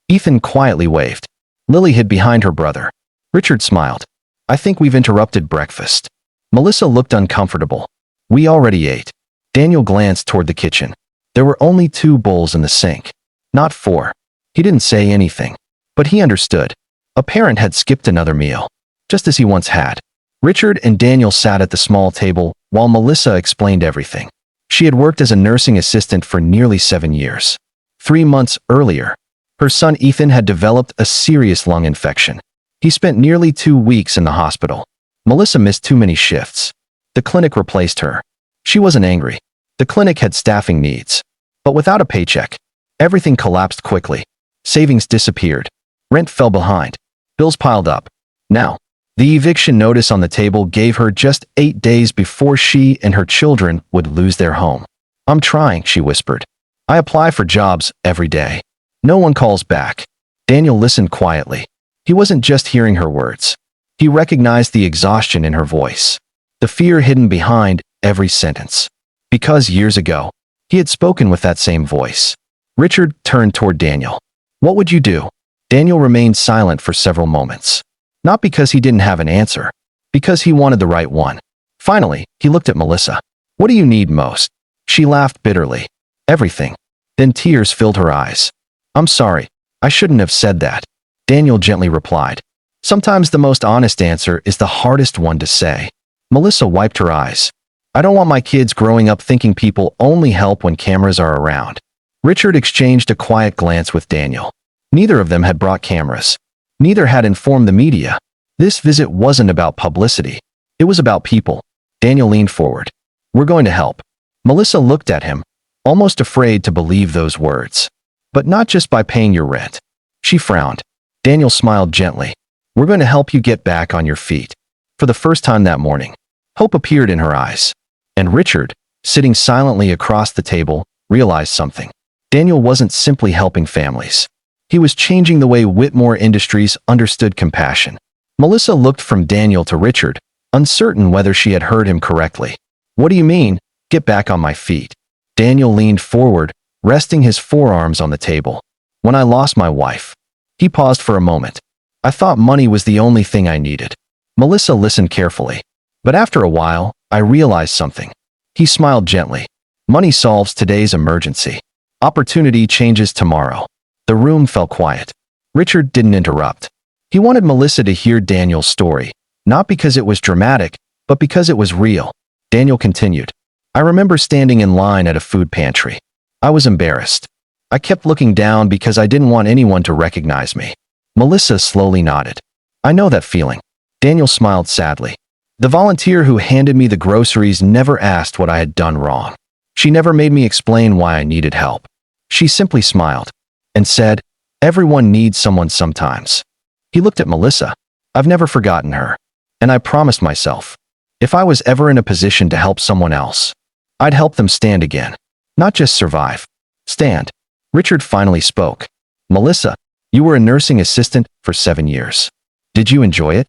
Ethan quietly waved. Lily hid behind her brother. Richard smiled. "I think we've interrupted breakfast." Melissa looked uncomfortable. "We already ate." Daniel glanced toward the kitchen. There were only 2 bowls in the sink, not 4. He didn't say anything, but he understood. A parent had skipped another meal, just as he once had. Richard and Daniel sat at the small table while Melissa explained everything. She had worked as a nursing assistant for nearly 7 years. 3 months earlier, her son Ethan had developed a serious lung infection. He spent nearly 2 weeks in the hospital. Melissa missed too many shifts. The clinic replaced her. She wasn't angry. The clinic had staffing needs. But without a paycheck, everything collapsed quickly. Savings disappeared. Rent fell behind. Bills piled up. Now, the eviction notice on the table gave her just 8 days before she and her children would lose their home. "I'm trying," she whispered. "I apply for jobs every day. No one calls back." Daniel listened quietly. He wasn't just hearing her words. He recognized the exhaustion in her voice, the fear hidden behind every sentence. Because years ago, he had spoken with that same voice. Richard turned toward Daniel. "What would you do?" Daniel remained silent for several moments. Not because he didn't have an answer, because he wanted the right one. Finally, he looked at Melissa. "What do you need most?" She laughed bitterly. "Everything." Then tears filled her eyes. "I'm sorry. I shouldn't have said that." Daniel gently replied. "Sometimes the most honest answer is the hardest one to say." Melissa wiped her eyes. "I don't want my kids growing up thinking people only help when cameras are around." Richard exchanged a quiet glance with Daniel. Neither of them had brought cameras. Neither had informed the media. This visit wasn't about publicity. It was about people. Daniel leaned forward. "We're going to help." Melissa looked at him, almost afraid to believe those words. "But not just by paying your rent." She frowned. Daniel smiled gently. "We're going to help you get back on your feet." For the first time that morning, hope appeared in her eyes. And Richard, sitting silently across the table, realized something. Daniel wasn't simply helping families. He was changing the way Whitmore Industries understood compassion. Melissa looked from Daniel to Richard, uncertain whether she had heard him correctly. "What do you mean, get back on my feet?" Daniel leaned forward, resting his forearms on the table. "When I lost my wife." He paused for a moment. "I thought money was the only thing I needed." Melissa listened carefully. "But after a while, I realized something." He smiled gently. "Money solves today's emergency. Opportunity changes tomorrow." The room fell quiet. Richard didn't interrupt. He wanted Melissa to hear Daniel's story, not because it was dramatic, but because it was real. Daniel continued. "I remember standing in line at a food pantry. I was embarrassed. I kept looking down because I didn't want anyone to recognize me." Melissa slowly nodded. "I know that feeling." Daniel smiled sadly. "The volunteer who handed me the groceries never asked what I had done wrong. She never made me explain why I needed help. She simply smiled and said, 'Everyone needs someone sometimes.'" He looked at Melissa. "I've never forgotten her. And I promised myself, if I was ever in a position to help someone else, I'd help them stand again. Not just survive. Stand." Richard finally spoke. "Melissa, you were a nursing assistant for 7 years. Did you enjoy it?"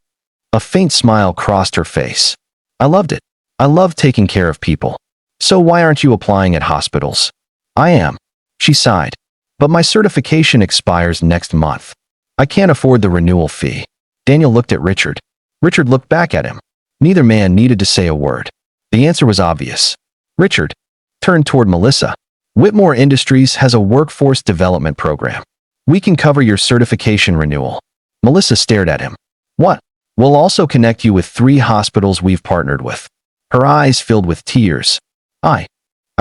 A faint smile crossed her face. "I loved it. I love taking care of people. So why aren't you applying at hospitals?" "I am." She sighed. "But my certification expires next month. I can't afford the renewal fee." Daniel looked at Richard. Richard looked back at him. Neither man needed to say a word. The answer was obvious. Richard turned toward Melissa. "Whitmore Industries has a workforce development program. We can cover your certification renewal." Melissa stared at him. "What?" "We'll also connect you with 3 hospitals we've partnered with." Her eyes filled with tears. I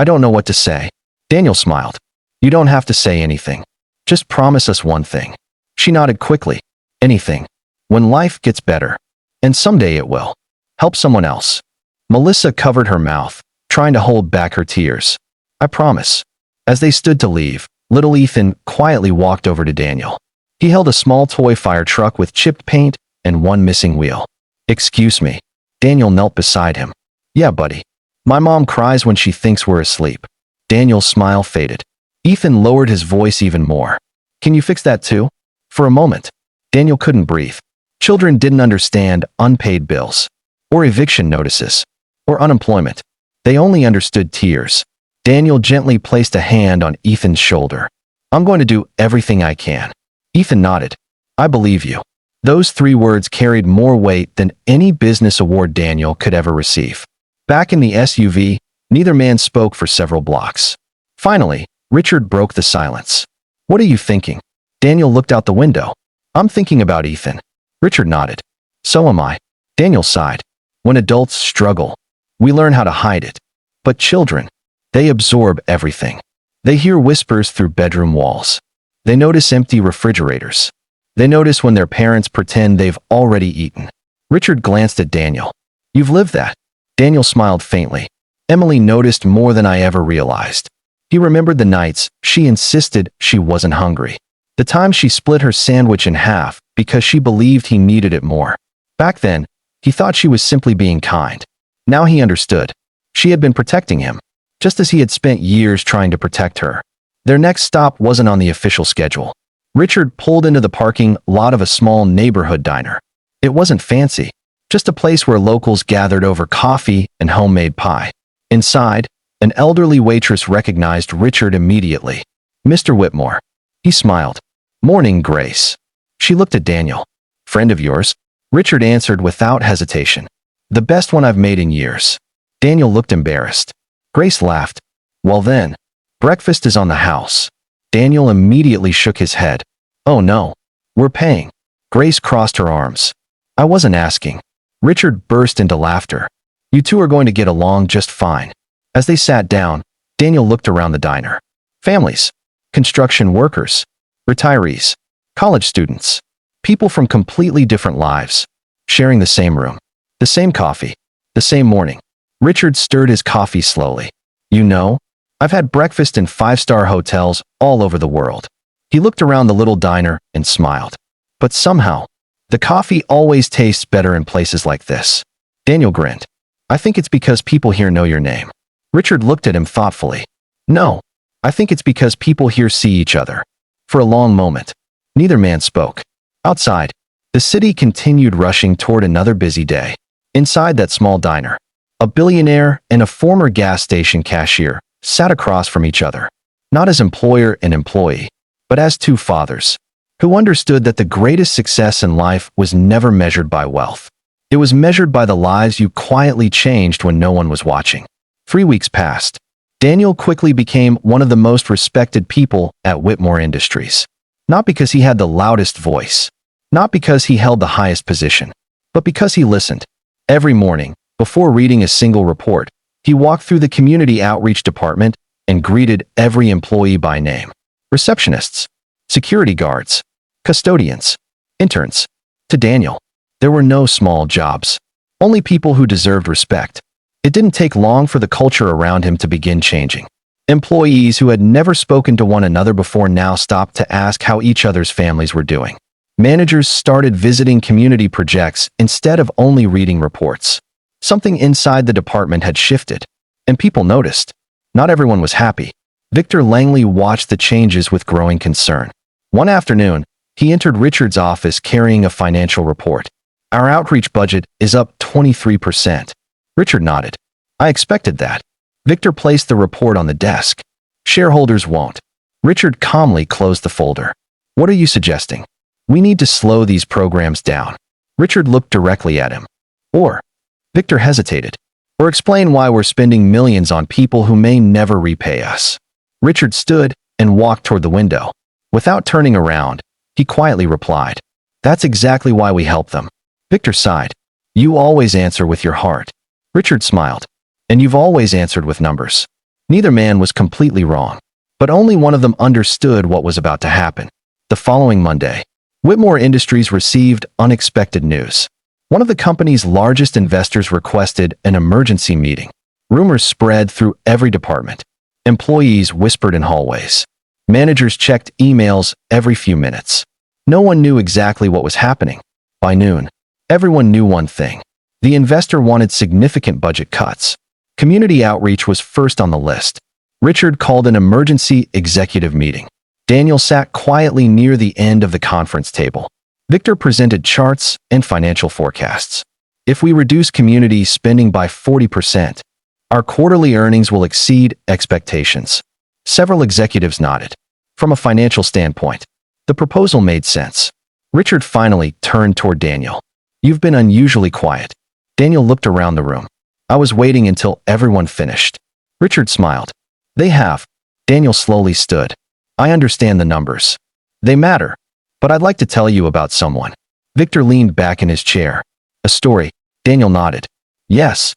don't know what to say." Daniel smiled. You don't have to say anything. Just promise us one thing. She nodded quickly. Anything. When life gets better. And someday it will. Help someone else. Melissa covered her mouth, trying to hold back her tears. I promise. As they stood to leave, little Ethan quietly walked over to Daniel. He held a small toy fire truck with chipped paint and one missing wheel. Excuse me. Daniel knelt beside him. Yeah, buddy. My mom cries when she thinks we're asleep. Daniel's smile faded. Ethan lowered his voice even more. Can you fix that too? For a moment, Daniel couldn't breathe. Children didn't understand unpaid bills, or eviction notices, or unemployment. They only understood tears. Daniel gently placed a hand on Ethan's shoulder. I'm going to do everything I can. Ethan nodded. I believe you. Those 3 words carried more weight than any business award Daniel could ever receive. Back in the SUV, neither man spoke for several blocks. Finally, Richard broke the silence. What are you thinking? Daniel looked out the window. I'm thinking about Ethan. Richard nodded. So am I. Daniel sighed. When adults struggle, we learn how to hide it. But children, they absorb everything. They hear whispers through bedroom walls. They notice empty refrigerators. They notice when their parents pretend they've already eaten. Richard glanced at Daniel. You've lived that. Daniel smiled faintly. Emily noticed more than I ever realized. He remembered the nights she insisted she wasn't hungry. The time she split her sandwich in half because she believed he needed it more. Back then, he thought she was simply being kind. Now he understood. She had been protecting him, just as he had spent years trying to protect her. Their next stop wasn't on the official schedule. Richard pulled into the parking lot of a small neighborhood diner. It wasn't fancy, just a place where locals gathered over coffee and homemade pie. Inside, an elderly waitress recognized Richard immediately. Mr. Whitmore. He smiled. Morning, Grace. She looked at Daniel. Friend of yours? Richard answered without hesitation. The best one I've made in years. Daniel looked embarrassed. Grace laughed. Well then, breakfast is on the house. Daniel immediately shook his head. Oh no. We're paying. Grace crossed her arms. I wasn't asking. Richard burst into laughter. You two are going to get along just fine. As they sat down, Daniel looked around the diner. Families, construction workers, retirees, college students, people from completely different lives, sharing the same room, the same coffee, the same morning. Richard stirred his coffee slowly. You know, I've had breakfast in 5-star hotels all over the world. He looked around the little diner and smiled. But somehow, the coffee always tastes better in places like this. Daniel grinned. I think it's because people here know your name. Richard looked at him thoughtfully. No, I think it's because people here see each other. For a long moment, neither man spoke. Outside, the city continued rushing toward another busy day. Inside that small diner, a billionaire and a former gas station cashier sat across from each other, not as employer and employee, but as 2 fathers, who understood that the greatest success in life was never measured by wealth. It was measured by the lives you quietly changed when no one was watching. 3 weeks passed. Daniel quickly became one of the most respected people at Whitmore Industries. Not because he had the loudest voice, not because he held the highest position, but because he listened. Every morning, before reading a single report, he walked through the community outreach department and greeted every employee by name. Receptionists, security guards, custodians, interns. To Daniel, there were no small jobs, only people who deserved respect. It didn't take long for the culture around him to begin changing. Employees who had never spoken to one another before now stopped to ask how each other's families were doing. Managers started visiting community projects instead of only reading reports. Something inside the department had shifted, and people noticed. Not everyone was happy. Victor Langley watched the changes with growing concern. One afternoon, he entered Richard's office carrying a financial report. Our outreach budget is up 23%. Richard nodded. I expected that. Victor placed the report on the desk. Shareholders won't. Richard calmly closed the folder. What are you suggesting? We need to slow these programs down. Richard looked directly at him. Or, Victor hesitated. Or explain why we're spending millions on people who may never repay us. Richard stood and walked toward the window. Without turning around, he quietly replied, That's exactly why we help them. Victor sighed. You always answer with your heart. Richard smiled. And you've always answered with numbers. Neither man was completely wrong, but only one of them understood what was about to happen. The following Monday, Whitmore Industries received unexpected news. One of the company's largest investors requested an emergency meeting. Rumors spread through every department. Employees whispered in hallways. Managers checked emails every few minutes. No one knew exactly what was happening. By noon, everyone knew one thing. The investor wanted significant budget cuts. Community outreach was first on the list. Richard called an emergency executive meeting. Daniel sat quietly near the end of the conference table. Victor presented charts and financial forecasts. If we reduce community spending by 40%, our quarterly earnings will exceed expectations. Several executives nodded. From a financial standpoint, the proposal made sense. Richard finally turned toward Daniel. You've been unusually quiet. Daniel looked around the room. I was waiting until everyone finished. Richard smiled. They have. Daniel slowly stood. I understand the numbers. They matter. But I'd like to tell you about someone. Victor leaned back in his chair. A story. Daniel nodded. Yes.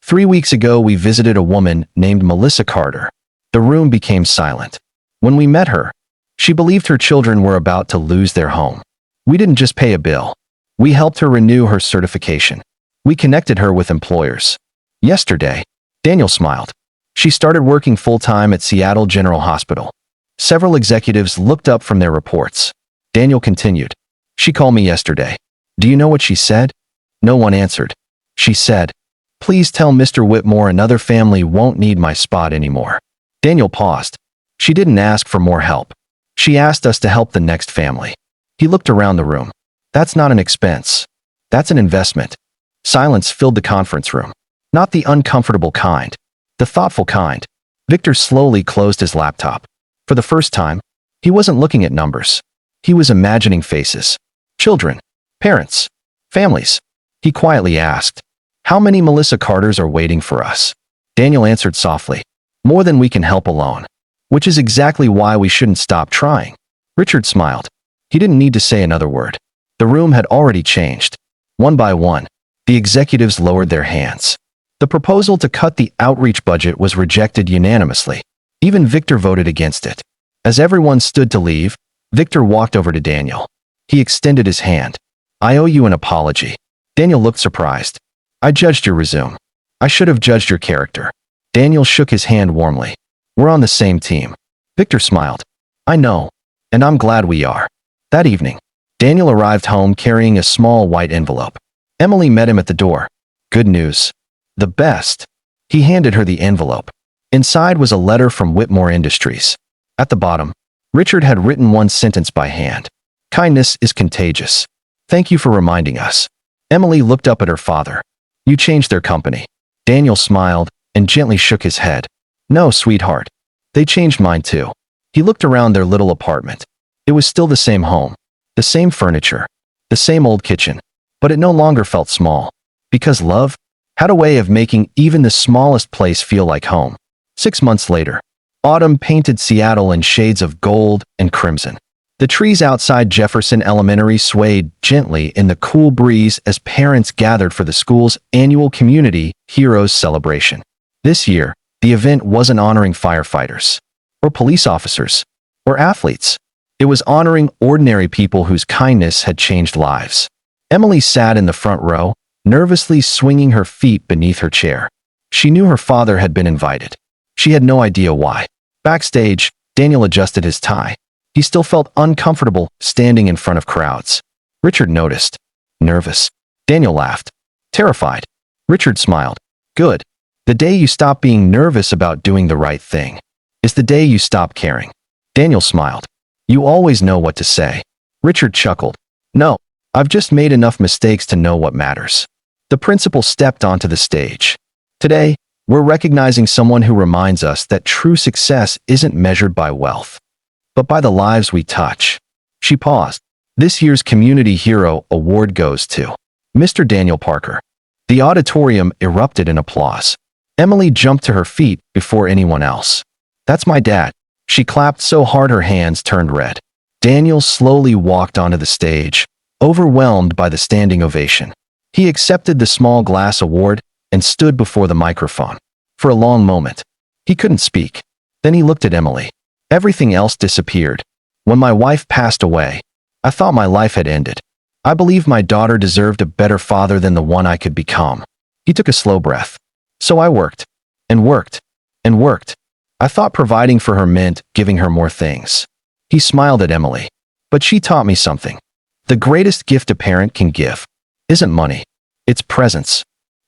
3 weeks ago, we visited a woman named Melissa Carter. The room became silent. When we met her, she believed her children were about to lose their home. We didn't just pay a bill. We helped her renew her certification. We connected her with employers. Yesterday, Daniel smiled. She started working full-time at Seattle General Hospital. Several executives looked up from their reports. Daniel continued. She called me yesterday. Do you know what she said? No one answered. She said, "Please tell Mr. Whitmore another family won't need my spot anymore." Daniel paused. She didn't ask for more help. She asked us to help the next family. He looked around the room. That's not an expense. That's an investment. Silence filled the conference room. Not the uncomfortable kind. The thoughtful kind. Victor slowly closed his laptop. For the first time, he wasn't looking at numbers. He was imagining faces. Children. Parents. Families. He quietly asked, "How many Melissa Carters are waiting for us?" Daniel answered softly, "More than we can help alone." Which is exactly why we shouldn't stop trying. Richard smiled. He didn't need to say another word. The room had already changed. One by one, the executives lowered their hands. The proposal to cut the outreach budget was rejected unanimously. Even Victor voted against it. As everyone stood to leave, Victor walked over to Daniel. He extended his hand. "I owe you an apology." Daniel looked surprised. "I judged your resume. I should have judged your character." Daniel shook his hand warmly. "We're on the same team." Victor smiled. "I know, and I'm glad we are." That evening, Daniel arrived home carrying a small white envelope. Emily met him at the door. "Good news." "The best." He handed her the envelope. Inside was a letter from Whitmore Industries. At the bottom, Richard had written one sentence by hand. "Kindness is contagious. Thank you for reminding us." Emily looked up at her father. "You changed their company." Daniel smiled and gently shook his head. "No, sweetheart. They changed mine too." He looked around their little apartment. It was still the same home, the same furniture, the same old kitchen, but it no longer felt small. Because love had a way of making even the smallest place feel like home. 6 months later, autumn painted Seattle in shades of gold and crimson. The trees outside Jefferson Elementary swayed gently in the cool breeze as parents gathered for the school's annual Community Heroes celebration. This year, the event wasn't honoring firefighters, or police officers, or athletes. It was honoring ordinary people whose kindness had changed lives. Emily sat in the front row, nervously swinging her feet beneath her chair. She knew her father had been invited. She had no idea why. Backstage, Daniel adjusted his tie. He still felt uncomfortable standing in front of crowds. Richard noticed. Nervous. Daniel laughed. Terrified. Richard smiled. Good. The day you stop being nervous about doing the right thing is the day you stop caring. Daniel smiled. You always know what to say. Richard chuckled. No, I've just made enough mistakes to know what matters. The principal stepped onto the stage. Today, we're recognizing someone who reminds us that true success isn't measured by wealth, but by the lives we touch. She paused. This year's Community Hero Award goes to Mr. Daniel Parker. The auditorium erupted in applause. Emily jumped to her feet before anyone else. That's my dad. She clapped so hard her hands turned red. Daniel slowly walked onto the stage, overwhelmed by the standing ovation. He accepted the small glass award and stood before the microphone. For a long moment, He couldn't speak. Then he looked at Emily. Everything else disappeared. When my wife passed away, I thought my life had ended. I believed my daughter deserved a better father than the one I could become. He took a slow breath. So I worked, and worked, and worked. I thought providing for her meant giving her more things. He smiled at Emily. But she taught me something. The greatest gift a parent can give isn't money. It's presence.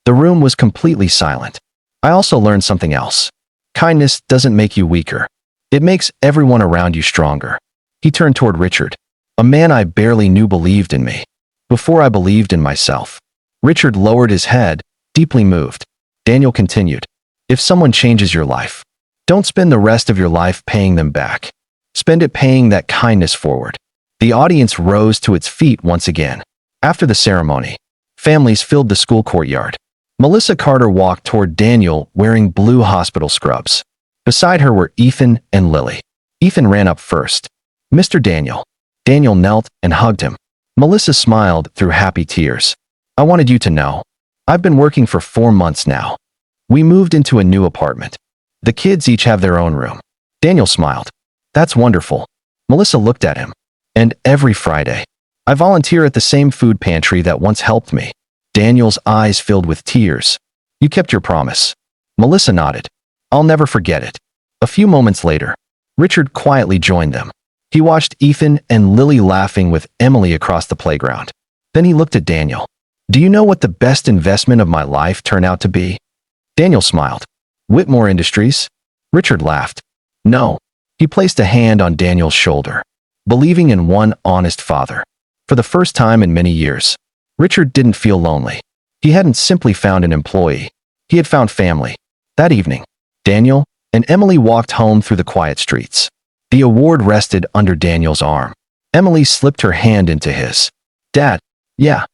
The room was completely silent. I also learned something else. Kindness doesn't make you weaker. It makes everyone around you stronger. He turned toward Richard. A man I barely knew believed in me. Before I believed in myself. Richard lowered his head, deeply moved. Daniel continued. If someone changes your life, don't spend the rest of your life paying them back. Spend it paying that kindness forward. The audience rose to its feet once again. After the ceremony, families filled the school courtyard. Melissa Carter walked toward Daniel wearing blue hospital scrubs. Beside her were Ethan and Lily. Ethan ran up first. Mr. Daniel. Daniel knelt and hugged him. Melissa smiled through happy tears. I wanted you to know. I've been working for 4 months now. We moved into a new apartment. The kids each have their own room. Daniel smiled. That's wonderful. Melissa looked at him. And every Friday, I volunteer at the same food pantry that once helped me. Daniel's eyes filled with tears. You kept your promise. Melissa nodded. I'll never forget it. A few moments later, Richard quietly joined them. He watched Ethan and Lily laughing with Emily across the playground. Then he looked at Daniel. Do you know what the best investment of my life turned out to be? Daniel smiled. Whitmore Industries? Richard laughed. No. He placed a hand on Daniel's shoulder. Believing in one honest father. For the first time in many years, Richard didn't feel lonely. He hadn't simply found an employee. He had found family. That evening, Daniel and Emily walked home through the quiet streets. The award rested under Daniel's arm. Emily slipped her hand into his. Dad, yeah.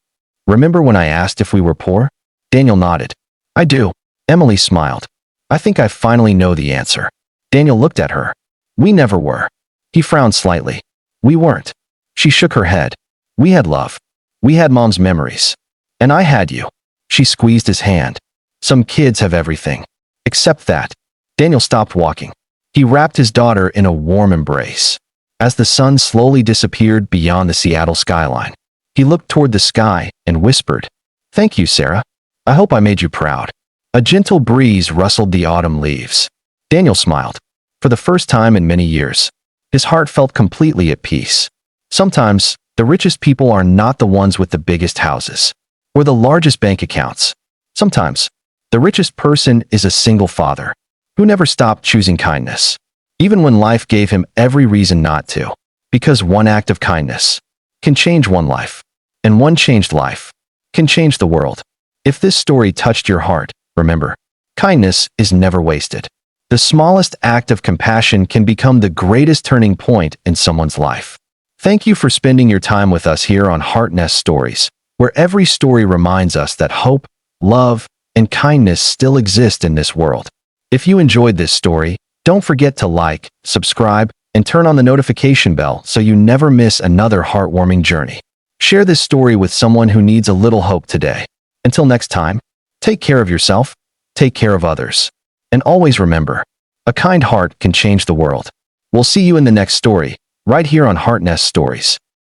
Remember when I asked if we were poor? Daniel nodded. I do. Emily smiled. I think I finally know the answer. Daniel looked at her. We never were. He frowned slightly. We weren't. She shook her head. We had love. We had mom's memories. And I had you. She squeezed his hand. Some kids have everything. Except that. Daniel stopped walking. He wrapped his daughter in a warm embrace. As the sun slowly disappeared beyond the Seattle skyline, he looked toward the sky and whispered, Thank you, Sarah. I hope I made you proud. A gentle breeze rustled the autumn leaves. Daniel smiled. For the first time in many years, his heart felt completely at peace. Sometimes, the richest people are not the ones with the biggest houses or the largest bank accounts. Sometimes, the richest person is a single father who never stopped choosing kindness, even when life gave him every reason not to. Because one act of kindness can change one life, and one changed life can change the world. If this story touched your heart, remember, kindness is never wasted. The smallest act of compassion can become the greatest turning point in someone's life. Thank you for spending your time with us here on HeartNest Stories, where every story reminds us that hope, love, and kindness still exist in this world. If you enjoyed this story, don't forget to like, subscribe, and turn on the notification bell so you never miss another heartwarming journey. Share this story with someone who needs a little hope today. Until next time, take care of yourself, take care of others. And always remember, a kind heart can change the world. We'll see you in the next story, right here on HeartNest Stories.